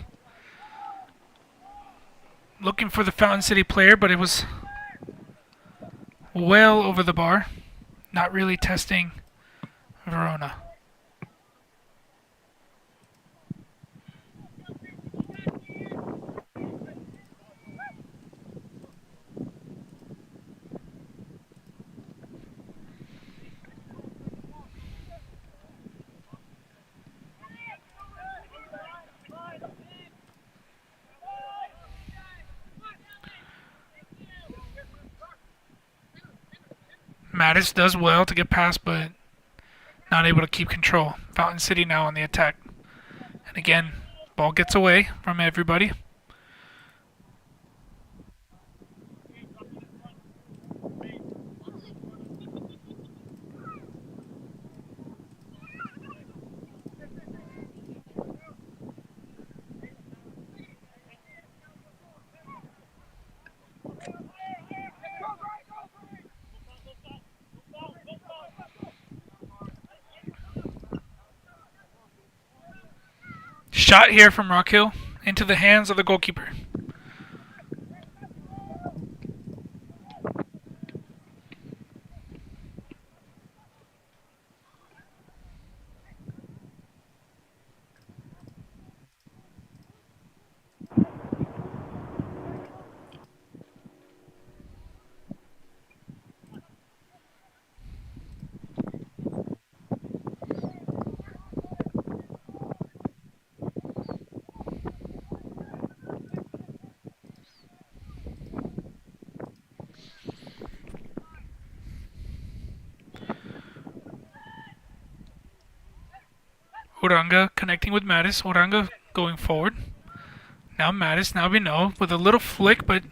A: looking for the Fountain City player, but it was well over the bar. Not really testing Verona. Mattis does well to get past, but not able to keep control. Fountain City now on the attack. And again, ball gets away from everybody. Shot here from Rockhill into the hands of the goalkeeper. Uranga connecting with Mattis. Uranga going forward. Now Mattis, now we know, with a little flick, but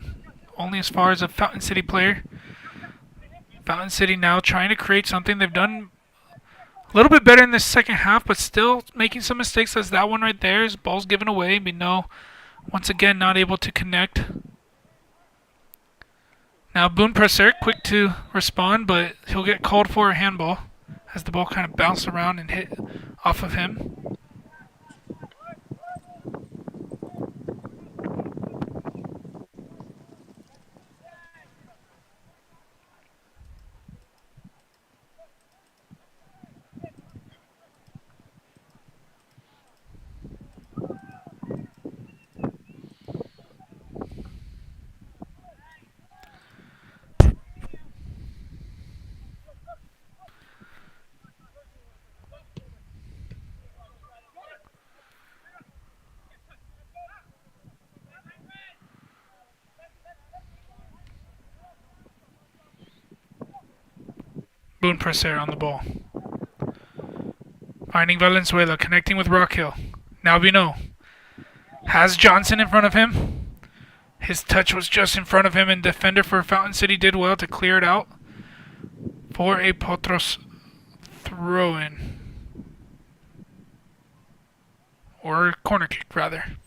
A: only as far as a Fountain City player. Fountain City now trying to create something. They've done a little bit better in the second half, but still making some mistakes. As that one right there, his ball's given away. We know, once again, not able to connect. Now Boone Presser, quick to respond, but he'll get called for a handball as the ball kind of bounced around and hit off of him. Boone Presser on the ball. Finding Valenzuela, connecting with Rockhill. Now we know. Has Johnson in front of him. His touch was just in front of him, and defender for Fountain City did well to clear it out for a Potros throw-in. Or corner kick, rather.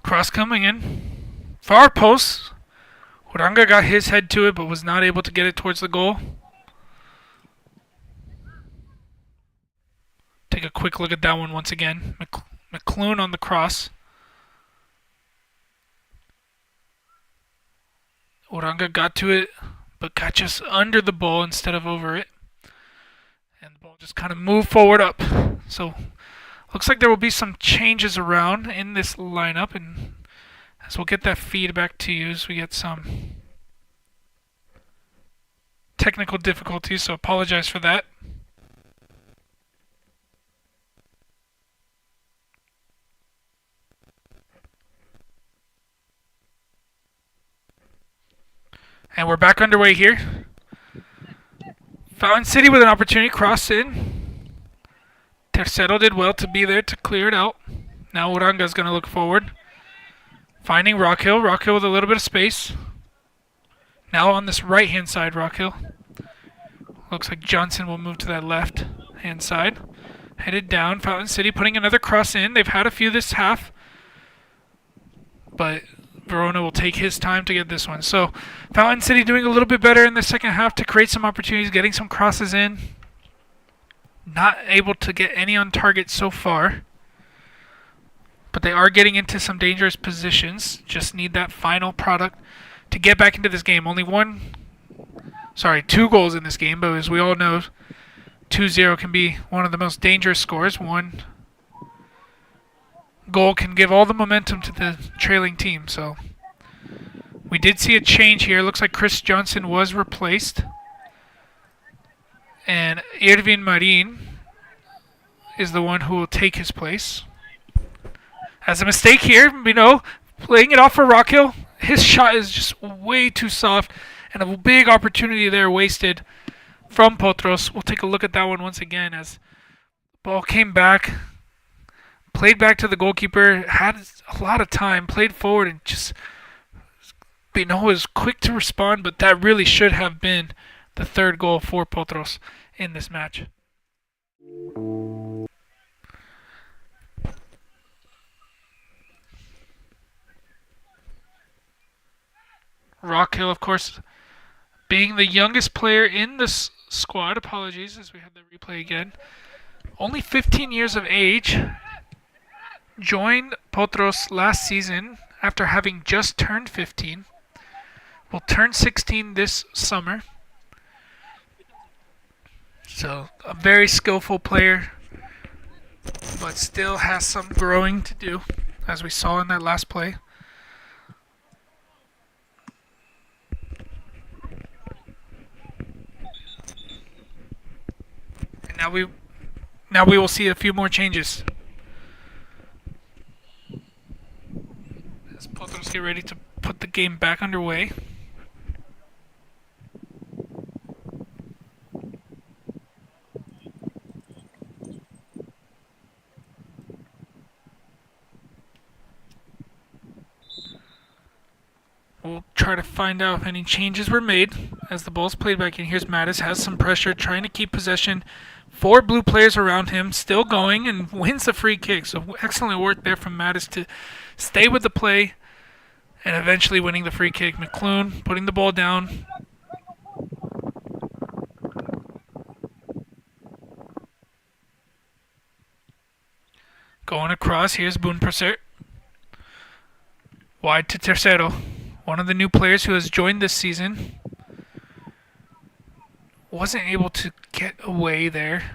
A: Cross coming in. Far post. Uranga got his head to it, but was not able to get it towards the goal. Take a quick look at that one once again. McClune on the cross. Uranga got to it, but got just under the ball instead of over it. And the ball just kind of moved forward up. So looks like there will be some changes around in this lineup, and as we'll get that feedback to you as we get some technical difficulties, so apologize for that. And we're back underway here. Fountain City with an opportunity, cross in. Tercero did well to be there to clear it out. Now Uranga's going to look forward. Finding Rockhill. Rockhill with a little bit of space. Now on this right-hand side, Rockhill. Looks like Johnson will move to that left-hand side. Headed down. Fountain City putting another cross in. They've had a few this half. But Verona will take his time to get this one. So Fountain City doing a little bit better in the second half to create some opportunities, getting some crosses in. Not able to get any on target so far. But they are getting into some dangerous positions. Just need that final product to get back into this game. Only two goals in this game, but as we all know, 2-0 can be one of the most dangerous scores. One goal can give all the momentum to the trailing team. So we did see a change here. Looks like Chris Johnson was replaced. And Irvin Marin is the one who will take his place. Has a mistake here, playing it off for Rockhill. His shot is just way too soft, and a big opportunity there wasted from Potros. We'll take a look at that one once again as the ball came back, played back to the goalkeeper, had a lot of time, played forward, and just, was quick to respond, but that really should have been the third goal for Potros in this match. Rockhill, of course, being the youngest player in this squad. Apologies as we had the replay again. Only 15 years of age. Joined Potros last season after having just turned 15. Will turn 16 this summer. So a very skillful player, but still has some growing to do, as we saw in that last play. Now we will see a few more changes as Potros get ready to put the game back underway. We'll try to find out if any changes were made as the ball's played back in. Here's Mattis, has some pressure, trying to keep possession. 4 blue players around him, still going, and wins the free kick. So excellent work there from Mattis to stay with the play and eventually winning the free kick. McClune putting the ball down. Going across, here's Boonpresser. Wide to Tercero. One of the new players who has joined this season. Wasn't able to get away there.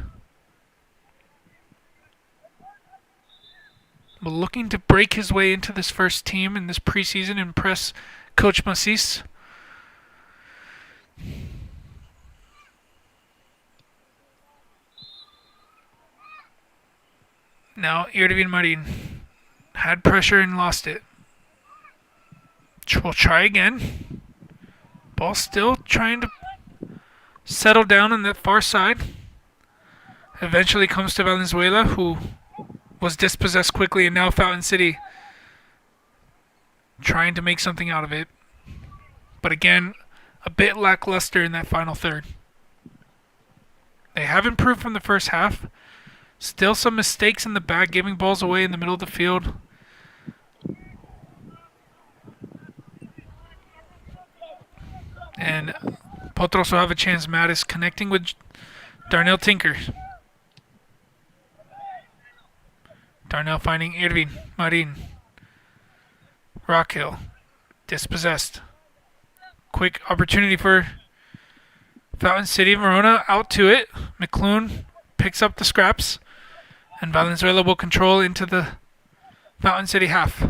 A: But looking to break his way into this first team in this preseason and impress Coach Macis. Now Irvin Marin had pressure and lost it. We'll try again. Ball still trying to settle down on that far side. Eventually comes to Valenzuela, who was dispossessed quickly, and now Fountain City trying to make something out of it. But again, a bit lackluster in that final third. They have improved from the first half. Still some mistakes in the back, giving balls away in the middle of the field. And Potros will have a chance. Mattis connecting with Darnell Tinker. Darnell finding Irvin Marin. Rockhill. Dispossessed. Quick opportunity for Fountain City. Verona out to it. McClune picks up the scraps. And Valenzuela will control into the Fountain City half.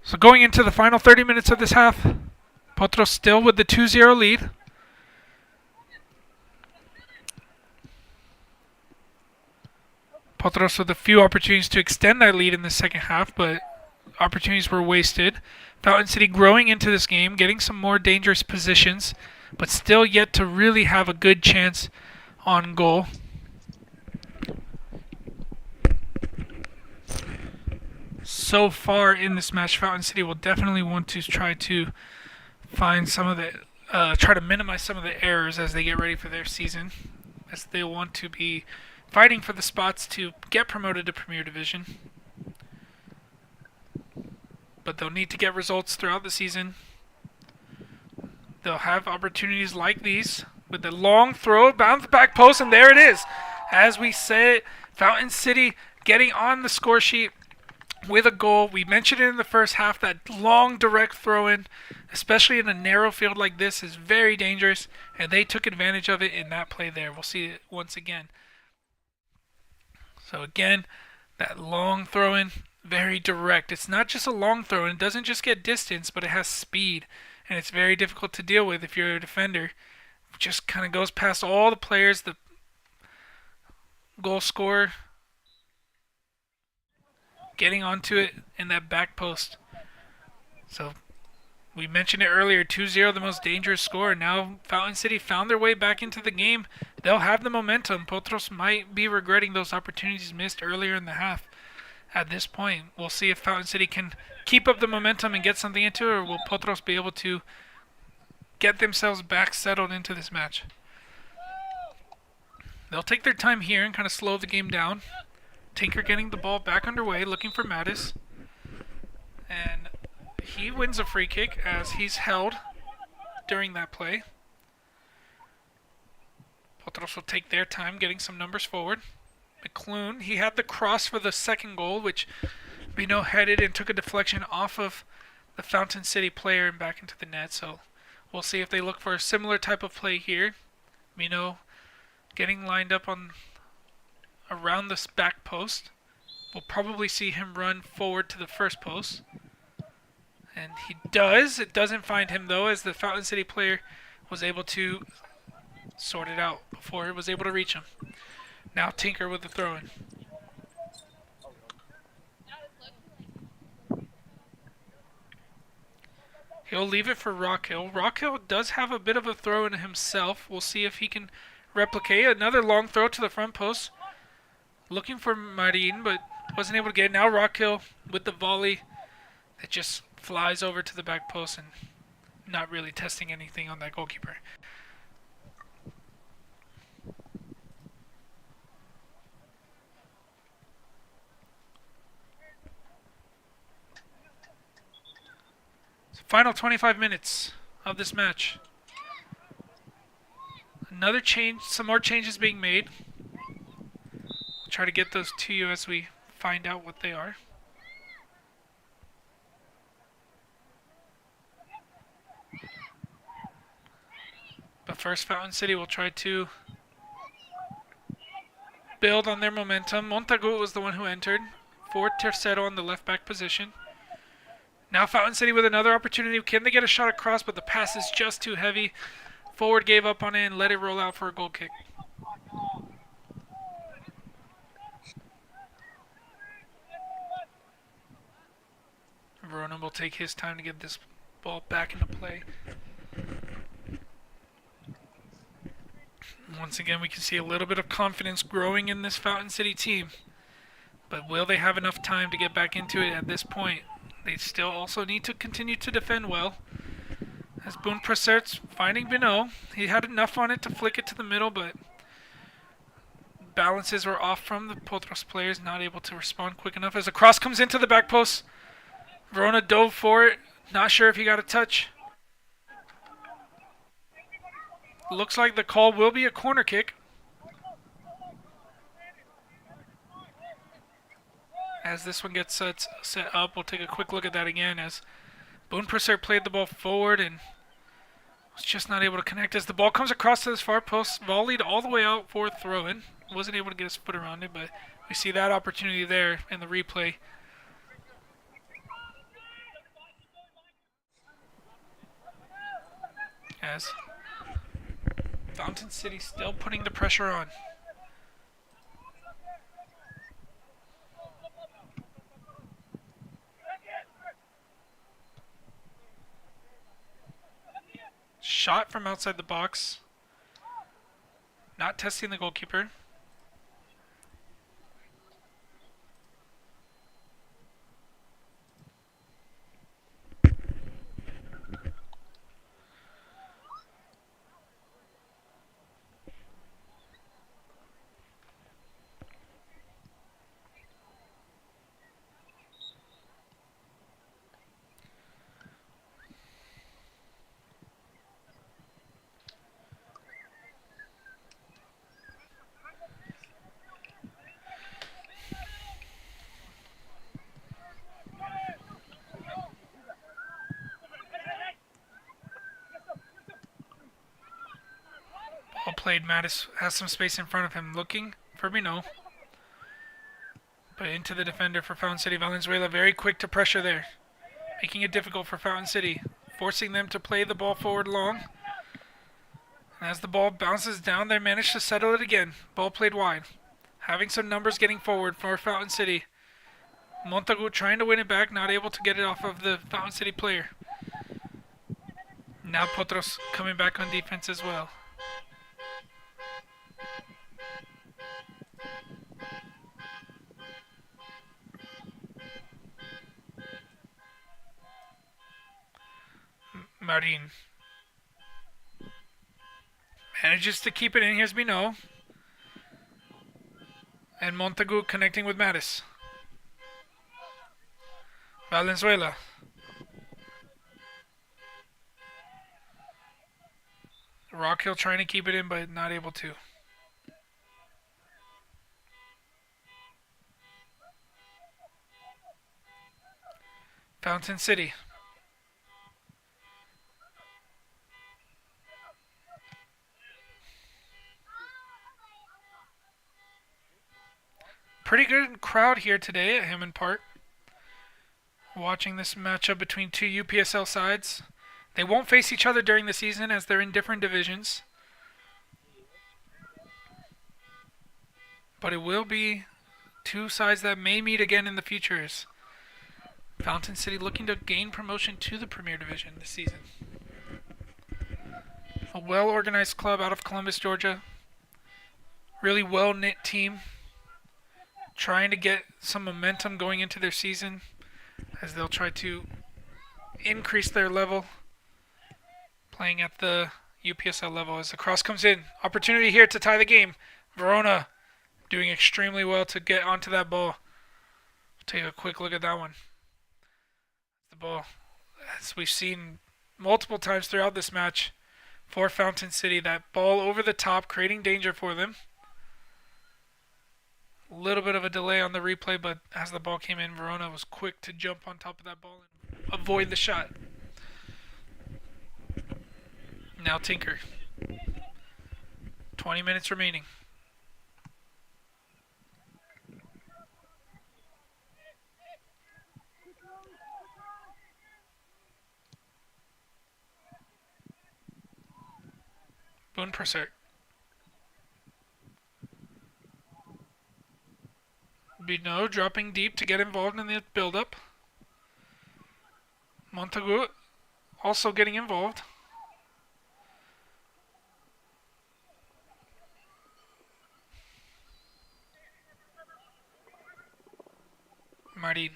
A: So going into the final 30 minutes of this half, Potros still with the 2-0 lead. Potros with a few opportunities to extend that lead in the second half, but opportunities were wasted. Fountain City growing into this game, getting some more dangerous positions, but still yet to really have a good chance on goal. So far in this match, Fountain City will definitely want to try to find some of the, try to minimize some of the errors as they get ready for their season, as they want to be fighting for the spots to get promoted to Premier Division. But they'll need to get results throughout the season. They'll have opportunities like these with the long throw, bounce back post, and there it is. As we said, Fountain City getting on the score sheet with a goal. We mentioned it in the first half, that long direct throw in, especially in a narrow field like this, is very dangerous, and they took advantage of it in that play there. We'll see it once again. So again, that long throw in, very direct. It's not just a long throw in, it doesn't just get distance, but it has speed, and it's very difficult to deal with if you're a defender. It just kind of goes past all the players, the goal scorer getting onto it in that back post. So we mentioned it earlier, 2-0, the most dangerous score. Now Fountain City found their way back into the game. They'll have the momentum. Potros might be regretting those opportunities missed earlier in the half. At this point, we'll see if Fountain City can keep up the momentum and get something into it, or will Potros be able to get themselves back settled into this match. They'll take their time here and kind of slow the game down. Tinker getting the ball back underway, looking for Mattis. And he wins a free kick as he's held during that play. Potros will take their time getting some numbers forward. McClune, he had the cross for the second goal, which Bino headed and took a deflection off of the Fountain City player and back into the net. So we'll see if they look for a similar type of play here. Bino getting lined up on around this back post. We'll probably see him run forward to the first post. And he does. It doesn't find him, though, as the Fountain City player was able to sort it out before it was able to reach him. Now Tinker with the throw-in. He'll leave it for Rockhill. Rockhill does have a bit of a throw-in himself. We'll see if he can replicate. Another long throw to the front post. Looking for Marin, but wasn't able to get it. Now Rockhill with the volley that just flies over to the back post and not really testing anything on that goalkeeper. So final 25 minutes of this match. Another change, some more changes being made. We'll try to get those to you as we find out what they are. But first, Fountain City will try to build on their momentum. Montagu was the one who entered for Tercero on the left back position. Now Fountain City with another opportunity. Can they get a shot across, but the pass is just too heavy. Forward gave up on it and let it roll out for a goal kick. Verona will take his time to get this ball back into play. Once again, we can see a little bit of confidence growing in this Fountain City team. But will they have enough time to get back into it at this point? They still also need to continue to defend well. As Boone Presert's finding Bino. He had enough on it to flick it to the middle, but balances were off from the Potros players, not able to respond quick enough. As a cross comes into the back post, Verona dove for it. Not sure if he got a touch. Looks like the call will be a corner kick. As this one gets set up, we'll take a quick look at that again as Boone Presert played the ball forward and was just not able to connect. As the ball comes across to this far post, volleyed all the way out for a throw-in. Wasn't able to get his foot around it, but we see that opportunity there in the replay. As Fountain City still putting the pressure on. shot from outside the box. Not testing the goalkeeper. Ball played. Mattis has some space in front of him. Looking for Bino. But into the defender for Fountain City. Valenzuela very quick to pressure there. Making it difficult for Fountain City. Forcing them to play the ball forward long. And as the ball bounces down, they manage to settle it again. Ball played wide. Having some numbers getting forward for Fountain City. Montagu trying to win it back, not able to get it off of the Fountain City player. Now Potros coming back on defense as well. Marin manages to keep it in. Here's Bino. And Montagu connecting with Mattis. Valenzuela. Rockhill trying to keep it in, but not able to. Fountain City. Pretty good crowd here today at Hammond Park. Watching this matchup between two UPSL sides. They won't face each other during the season as they're in different divisions. But it will be two sides that may meet again in the future. Fountain City looking to gain promotion to the Premier Division this season. A well-organized club out of Columbus, Georgia. Really well-knit team. Trying to get some momentum going into their season as they'll try to increase their level playing at the UPSL level. As the cross comes in, opportunity here to tie the game. Verona doing extremely well to get onto that ball. Take a quick look at that one. The ball, as we've seen multiple times throughout this match for Fountain City, that ball over the top creating danger for them. A little bit of a delay on the replay, but as the ball came in, Verona was quick to jump on top of that ball and avoid the shot. Now Tinker. 20 minutes remaining. Boone Presser. Bino dropping deep to get involved in the build-up. Montagu also getting involved. Marin.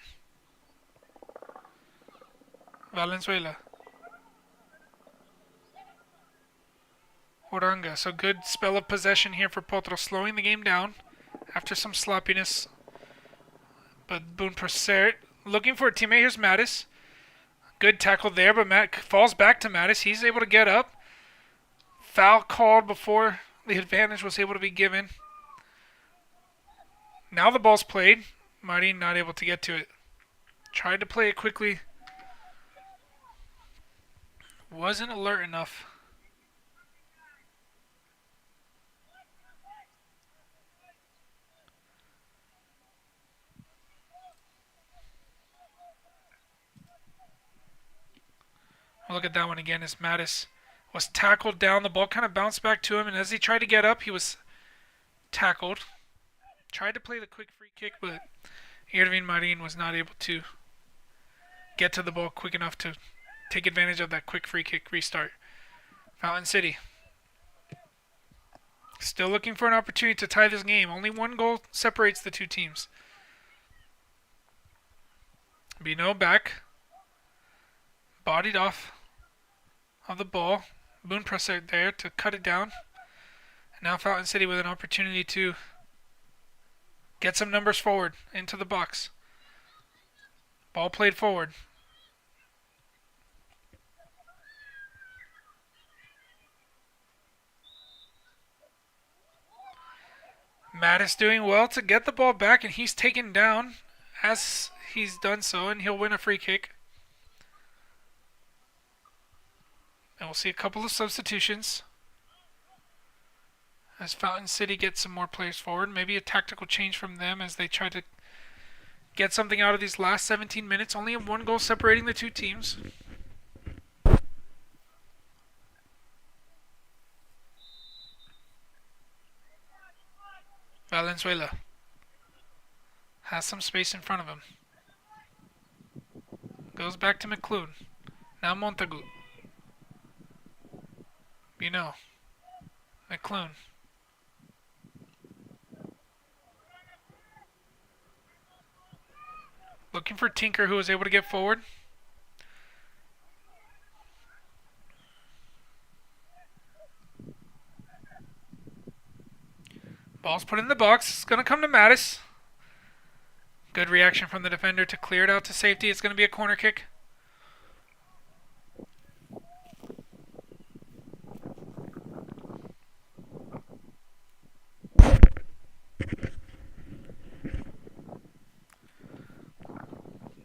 A: Valenzuela. Oranga. So good spell of possession here for Potros, slowing the game down after some sloppiness. But Boone Presser looking for a teammate. Here's Mattis. Good tackle there, but Matt falls back to Mattis. He's able to get up. Foul called before the advantage was able to be given. Now the ball's played. Marin not able to get to it. Tried to play it quickly. Wasn't alert enough. Look at that one again as Mattis was tackled down. The ball kind of bounced back to him, and as he tried to get up, he was tackled. Tried to play the quick free kick, but Irvin Marin was not able to get to the ball quick enough to take advantage of that quick free kick restart. Fountain City. Still looking for an opportunity to tie this game. Only one goal separates the two teams. Bino back. Bodied off of the ball. Boon presser there to cut it down. And now Fountain City with an opportunity to get some numbers forward into the box. Ball played forward. Mattis doing well to get the ball back, and he's taken down as he's done so, and he'll win a free kick. And we'll see a couple of substitutions as Fountain City gets some more players forward. Maybe a tactical change from them as they try to get something out of these last 17 minutes. Only one goal separating the two teams. Valenzuela has some space in front of him. Goes back to McClune. Now Montagu. Bino. McClune. Looking for Tinker, who was able to get forward. Ball's put in the box. It's going to come to Mattis. Good reaction from the defender to clear it out to safety. It's going to be a corner kick.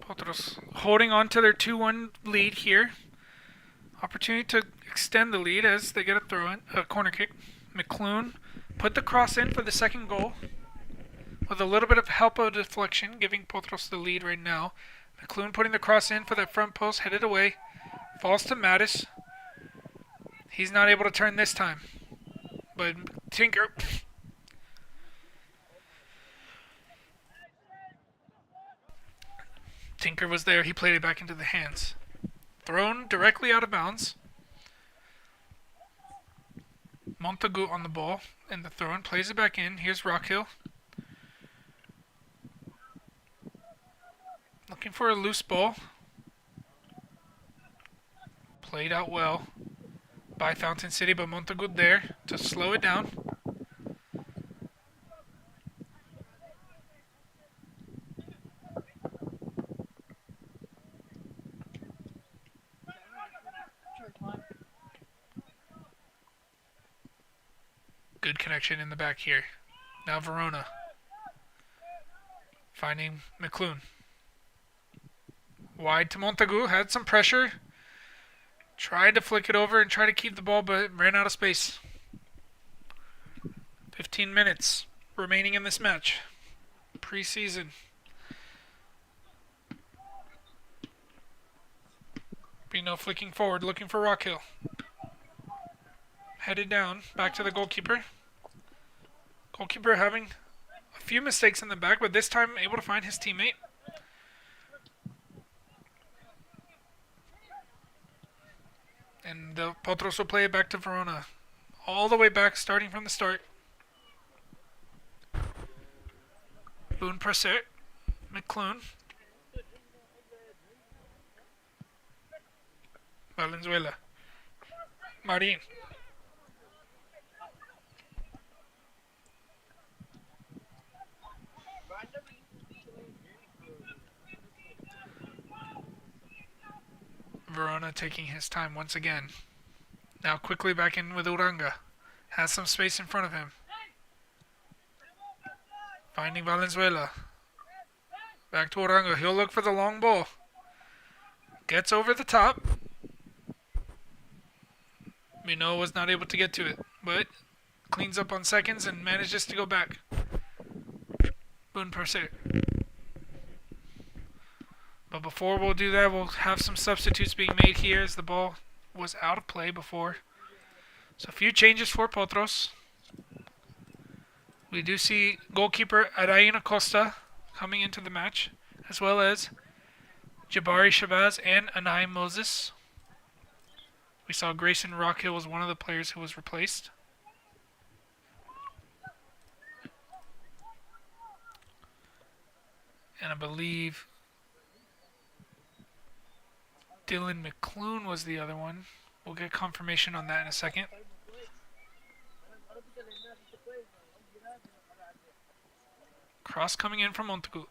A: Potros holding on to their 2-1 lead here. Opportunity to extend the lead as they get a corner kick. McClune put the cross in for the second goal with a little bit of help of deflection, giving Potros the lead right now. McClune putting the cross in for that front post, headed away. Falls to Mattis. He's not able to turn this time. But Tinker... Tinker was there. He played it back into the hands. Thrown directly out of bounds. Montagu on the ball. And the throw-in plays it back in. Here's Rockhill. Looking for a loose ball. Played out well by Fountain City, but Montagu there to slow it down. Good connection in the back here. Now Verona. Finding McClune. Wide to Montagu. Had some pressure. Tried to flick it over and try to keep the ball, but ran out of space. 15 minutes remaining in this match. Preseason. Bino flicking forward, looking for Rockhill. Headed down, back to the goalkeeper. Goalkeeper having a few mistakes in the back, but this time able to find his teammate. And the Potros will play it back to Verona. All the way back, starting from the start. Boon Presser. McClune. Valenzuela. Marin. Verona taking his time once again. Now quickly back in with Uranga. Has some space in front of him. Finding Valenzuela. Back to Uranga. He'll look for the long ball. Gets over the top. Mino was not able to get to it, but cleans up on seconds and manages to go back. Boon Percer. But before we'll do that, we'll have some substitutes being made here as the ball was out of play before. So a few changes for Potros. We do see goalkeeper Araina Costa coming into the match, as well as Jabari Shabazz and Anai Moses. We saw Grayson Rockhill was one of the players who was replaced. And I believe Dylan McClune was the other one. We'll get confirmation on that in a second. Cross coming in from Montagu.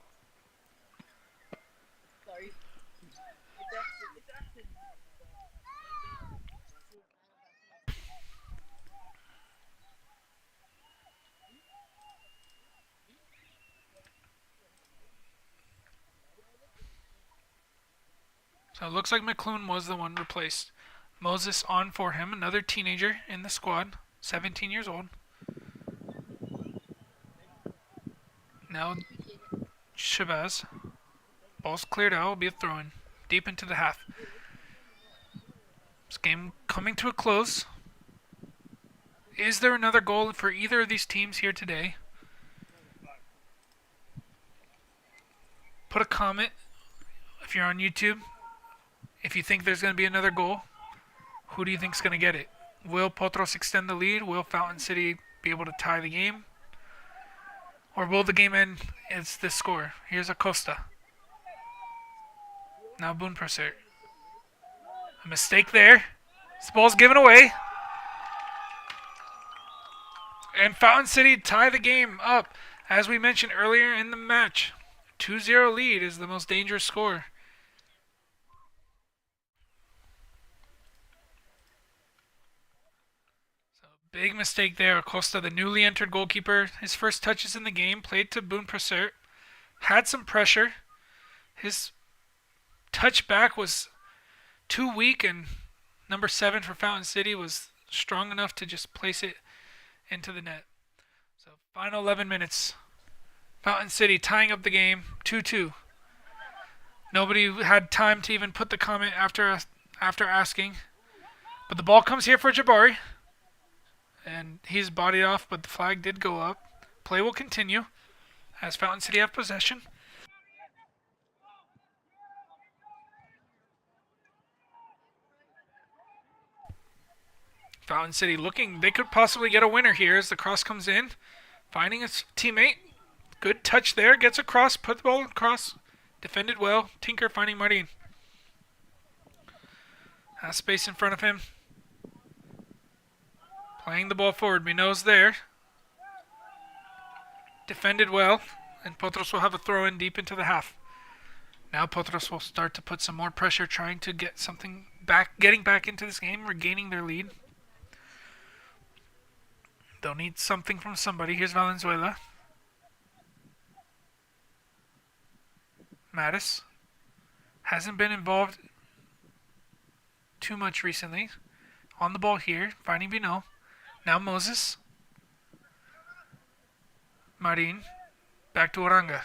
A: So it looks like McClune was the one replaced. Moses on for him, another teenager in the squad, 17 years old. Now Shabazz. Ball's cleared out, will be a throw-in. Deep into the half. This game coming to a close. Is there another goal for either of these teams here today? Put a comment if you're on YouTube. If you think there's going to be another goal, who do you think is going to get it? Will Potros extend the lead? Will Fountain City be able to tie the game? Or will the game end as this score? Here's Acosta. Now Boonprasert. A mistake there. This ball's given away. And Fountain City tie the game up. As we mentioned earlier in the match, 2-0 lead is the most dangerous score. Big mistake there. Acosta, the newly entered goalkeeper, his first touches in the game, played to Boonprasert. Had some pressure. His touch back was too weak, and number 7 for Fountain City was strong enough to just place it into the net. So final 11 minutes. Fountain City tying up the game, 2-2. Nobody had time to even put the comment after asking. But the ball comes here for Jabari. And he's bodied off, but the flag did go up. Play will continue as Fountain City have possession. Fountain City looking, they could possibly get a winner here as the cross comes in. Finding his teammate. Good touch there, gets across, put the ball across. Defended well. Tinker finding Marin. Has space in front of him. Playing the ball forward. Minot's there. Defended well. And Potros will have a throw in deep into the half. Now Potros will start to put some more pressure, trying to get something back, getting back into this game, regaining their lead. They'll need something from somebody. Here's Valenzuela. Mattis. Hasn't been involved too much recently. On the ball here, finding Binot. Now Moses. Marin. Back to Oranga.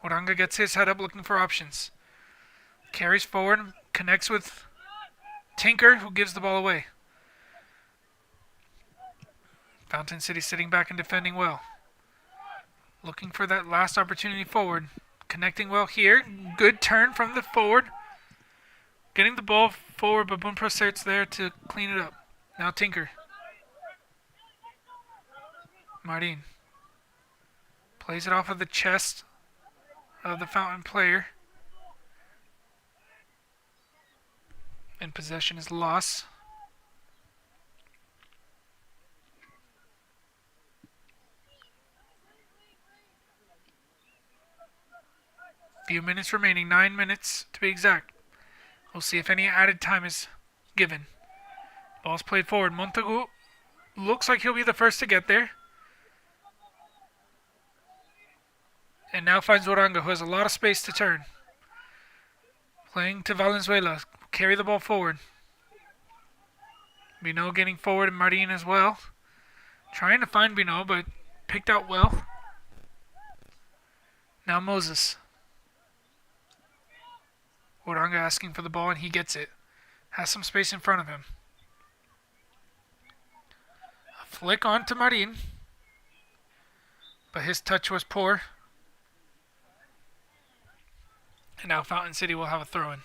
A: Oranga gets his head up looking for options. Carries forward, connects with Tinker, who gives the ball away. Fountain City sitting back and defending well. Looking for that last opportunity forward. Connecting well here. Good turn from the forward. Getting the ball forward, but Boonprasert's there to clean it up. Now Tinker. Marin. Plays it off of the chest of the Fountain player. And possession is lost. Few minutes remaining, 9 minutes to be exact. We'll see if any added time is given. Ball's played forward. Montagu looks like he'll be the first to get there. And now finds Oranga, who has a lot of space to turn. Playing to Valenzuela. Carry the ball forward. Binot getting forward, and Marin as well. Trying to find Binot, but picked out well. Now Moses. Oranga asking for the ball, and he gets it. Has some space in front of him. A flick on to Marin. But his touch was poor. And now Fountain City will have a throw-in.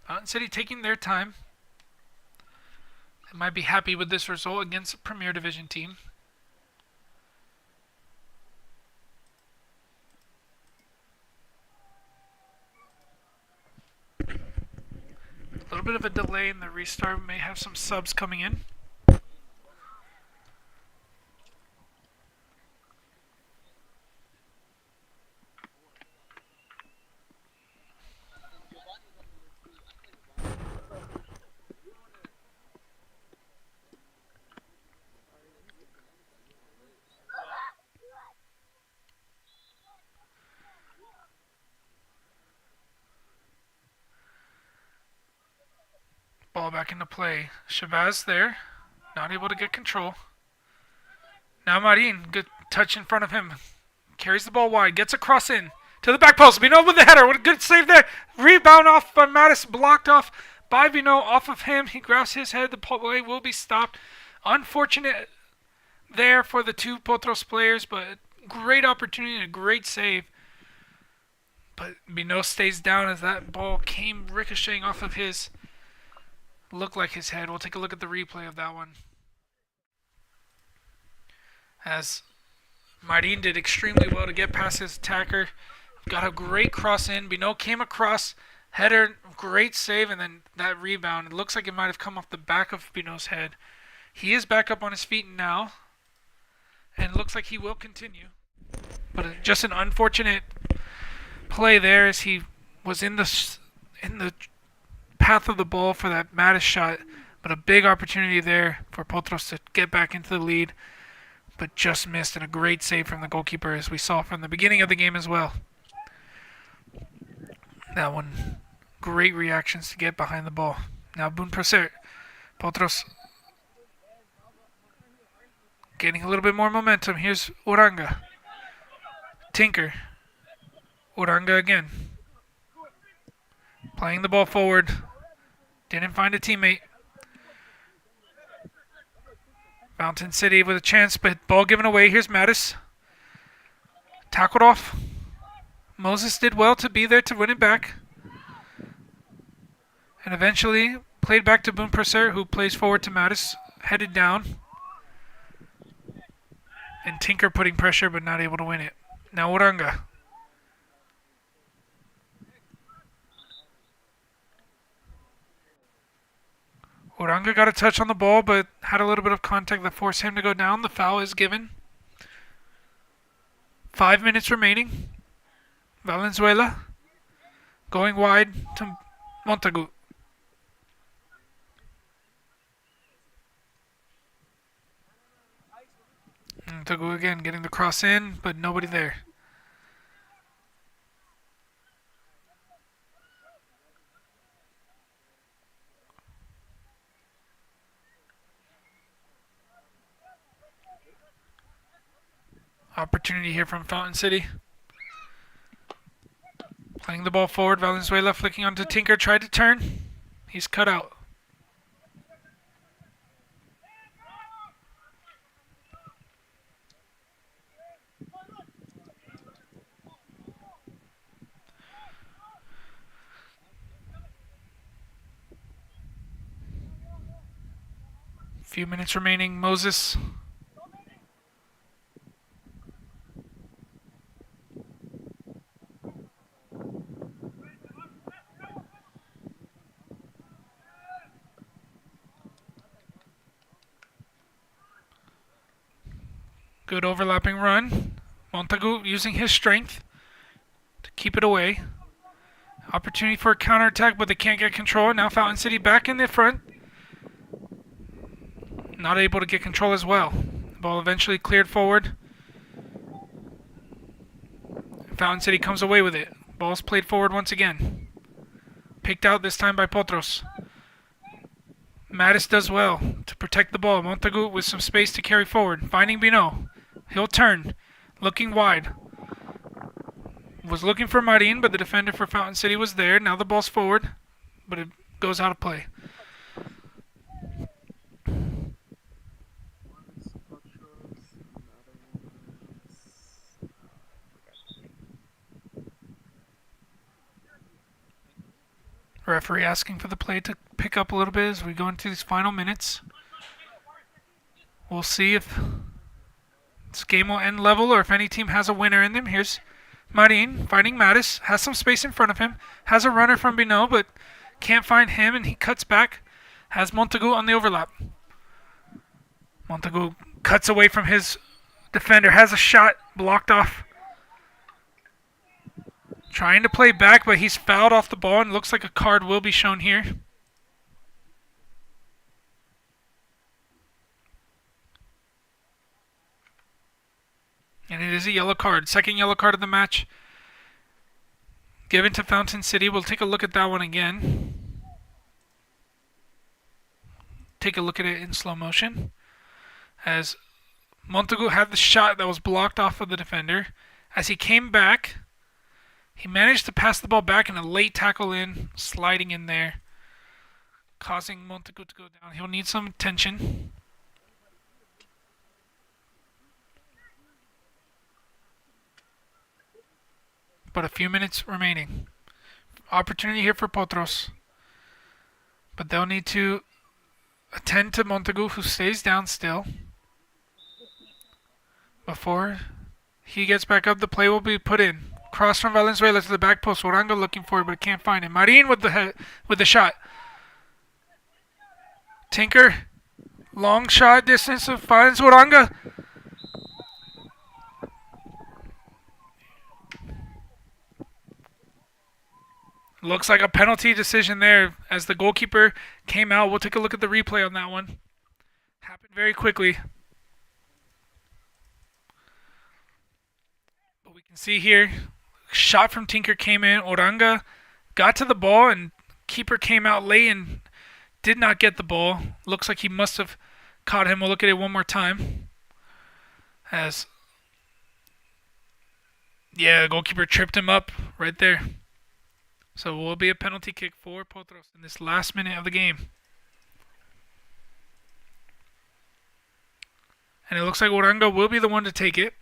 A: Fountain City taking their time. They might be happy with this result against a Premier Division team. A little bit of a delay in the restart. We may have some subs coming in. Ball back into play. Shabazz there. Not able to get control. Now Marin, good touch in front of him. Carries the ball wide. Gets a cross in. To the back post. Vino with the header. What a good save there. Rebound off by Mattis. Blocked off by Vino. Off of him. He grabs his head. The play will be stopped. Unfortunate there for the two Potros players, but great opportunity and a great save. But Vino stays down as that ball came ricocheting off of his... Looked like his head. We'll take a look at the replay of that one. As Marin did extremely well to get past his attacker. Got a great cross in. Bino came across. Header, great save, and then that rebound. It looks like it might have come off the back of Bino's head. He is back up on his feet now. And it looks like he will continue. But just an unfortunate play there as he was in the path of the ball for that Mattis shot, but a big opportunity there for Potros to get back into the lead, but just missed, and a great save from the goalkeeper as we saw from the beginning of the game as well. That one, great reactions to get behind the ball. Now Bun Proser, Potros getting a little bit more momentum. Here's Uranga. Tinker. Uranga again. Playing the ball forward. Didn't find a teammate. Fountain City with a chance, but ball given away. Here's Mattis. Tackled off. Moses did well to be there to win it back. And eventually played back to Bun Proser, who plays forward to Mattis. Headed down. And Tinker putting pressure, but not able to win it. Now Uranga. Uranga got a touch on the ball, but had a little bit of contact that forced him to go down. The foul is given. 5 minutes remaining. Valenzuela going wide to Montagu. Montagu again getting the cross in, but nobody there. Opportunity here from Fountain City. Playing the ball forward. Valenzuela flicking onto Tinker. Tried to turn. He's cut out. Few minutes remaining. Moses. Good overlapping run. Montagu using his strength to keep it away. Opportunity for a counterattack, but they can't get control. Now Fountain City back in the front. Not able to get control as well. The ball eventually cleared forward. Fountain City comes away with it. Ball's played forward once again. Picked out this time by Potros. Mattis does well to protect the ball. Montagu with some space to carry forward. Finding Bino. He'll turn. Looking wide. Was looking for Marin, but the defender for Fountain City was there. Now the ball's forward, but it goes out of play. Referee asking for the play to pick up a little bit as we go into these final minutes. We'll see if this game will end level or if any team has a winner in them. Here's Marin fighting Mattis. Has some space in front of him. Has a runner from Binot, but can't find him, and he cuts back. Has Montagu on the overlap. Montagu cuts away from his defender. Has a shot blocked off. Trying to play back, but he's fouled off the ball, and looks like a card will be shown here. And it is a yellow card. Second yellow card of the match given to Fountain City. We'll take a look at that one again. Take a look at it in slow motion. As Montagu had the shot that was blocked off of the defender. As he came back, he managed to pass the ball back and a late tackle in, sliding in there, causing Montagu to go down. He'll need some attention. But a few minutes remaining. Opportunity here for Potros. But they'll need to attend to Montagu, who stays down still. Before he gets back up, the play will be put in. Cross from Valenzuela to the back post. Oranga looking for it, but can't find him. Marin with the shot. Tinker. Long shot distance. Finds Oranga. Looks like a penalty decision there as the goalkeeper came out. We'll take a look at the replay on that one. Happened very quickly. But we can see here, shot from Tinker came in. Oranga got to the ball and keeper came out late and did not get the ball. Looks like he must have caught him. We'll look at it one more time. The goalkeeper tripped him up right there. So it will be a penalty kick for Potros in this last minute of the game. And it looks like Oranga will be the one to take it.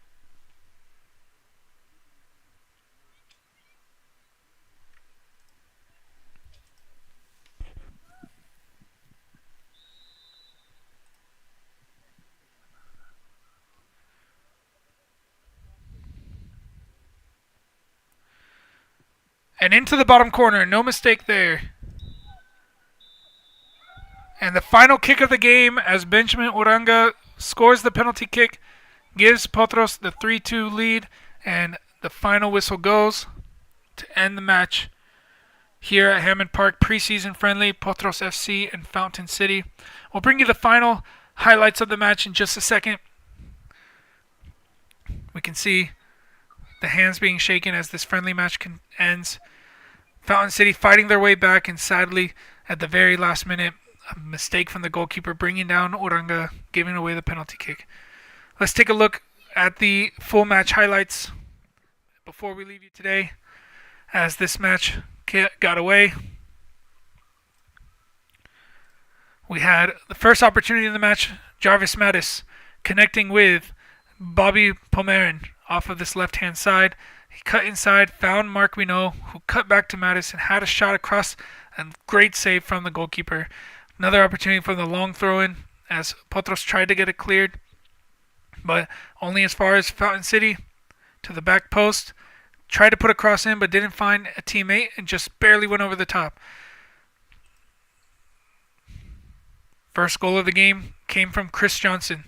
A: And into the bottom corner. No mistake there. And the final kick of the game as Benjamin Oranga scores the penalty kick, gives Potros the 3-2 lead, and the final whistle goes to end the match here at Hammond Park. Preseason friendly, Potros FC and Fountain City. We'll bring you the final highlights of the match in just a second. We can see the hands being shaken as this friendly match ends. Fountain City fighting their way back, and sadly, at the very last minute, a mistake from the goalkeeper bringing down Oranga, giving away the penalty kick. Let's take a look at the full match highlights before we leave you today, as this match got away. We had the first opportunity in the match, Jarvis Mattis connecting with Bobby Pomeran off of this left-hand side. He cut inside, found Mark Minot, who cut back to Mattis and had a shot across, and great save from the goalkeeper. Another opportunity for the long throw-in as Potros tried to get it cleared, but only as far as Fountain City to the back post. Tried to put a cross in, but didn't find a teammate and just barely went over the top. First goal of the game came from Chris Johnson.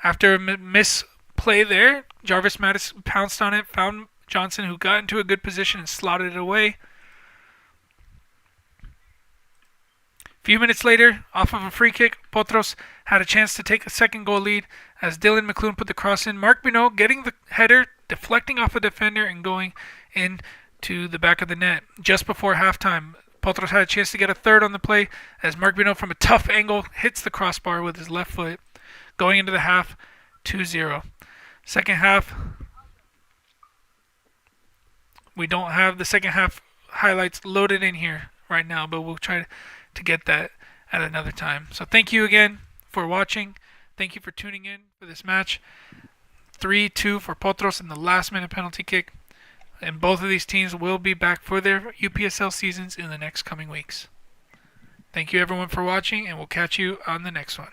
A: After a misplay there, Jarvis Mattis pounced on it, found Johnson, who got into a good position and slotted it away. A few minutes later, off of a free kick, Potros had a chance to take a second goal lead as Dylan McClune put the cross in. Mark Binot getting the header, deflecting off a defender and going into the back of the net. Just before halftime, Potros had a chance to get a third on the play as Mark Binot from a tough angle hits the crossbar with his left foot. Going into the half, 2-0. Second half, we don't have the second half highlights loaded in here right now, but we'll try to get that at another time. So thank you again for watching. Thank you for tuning in for this match. 3-2 for Potros in the last minute penalty kick. And both of these teams will be back for their UPSL seasons in the next coming weeks. Thank you everyone for watching, and we'll catch you on the next one.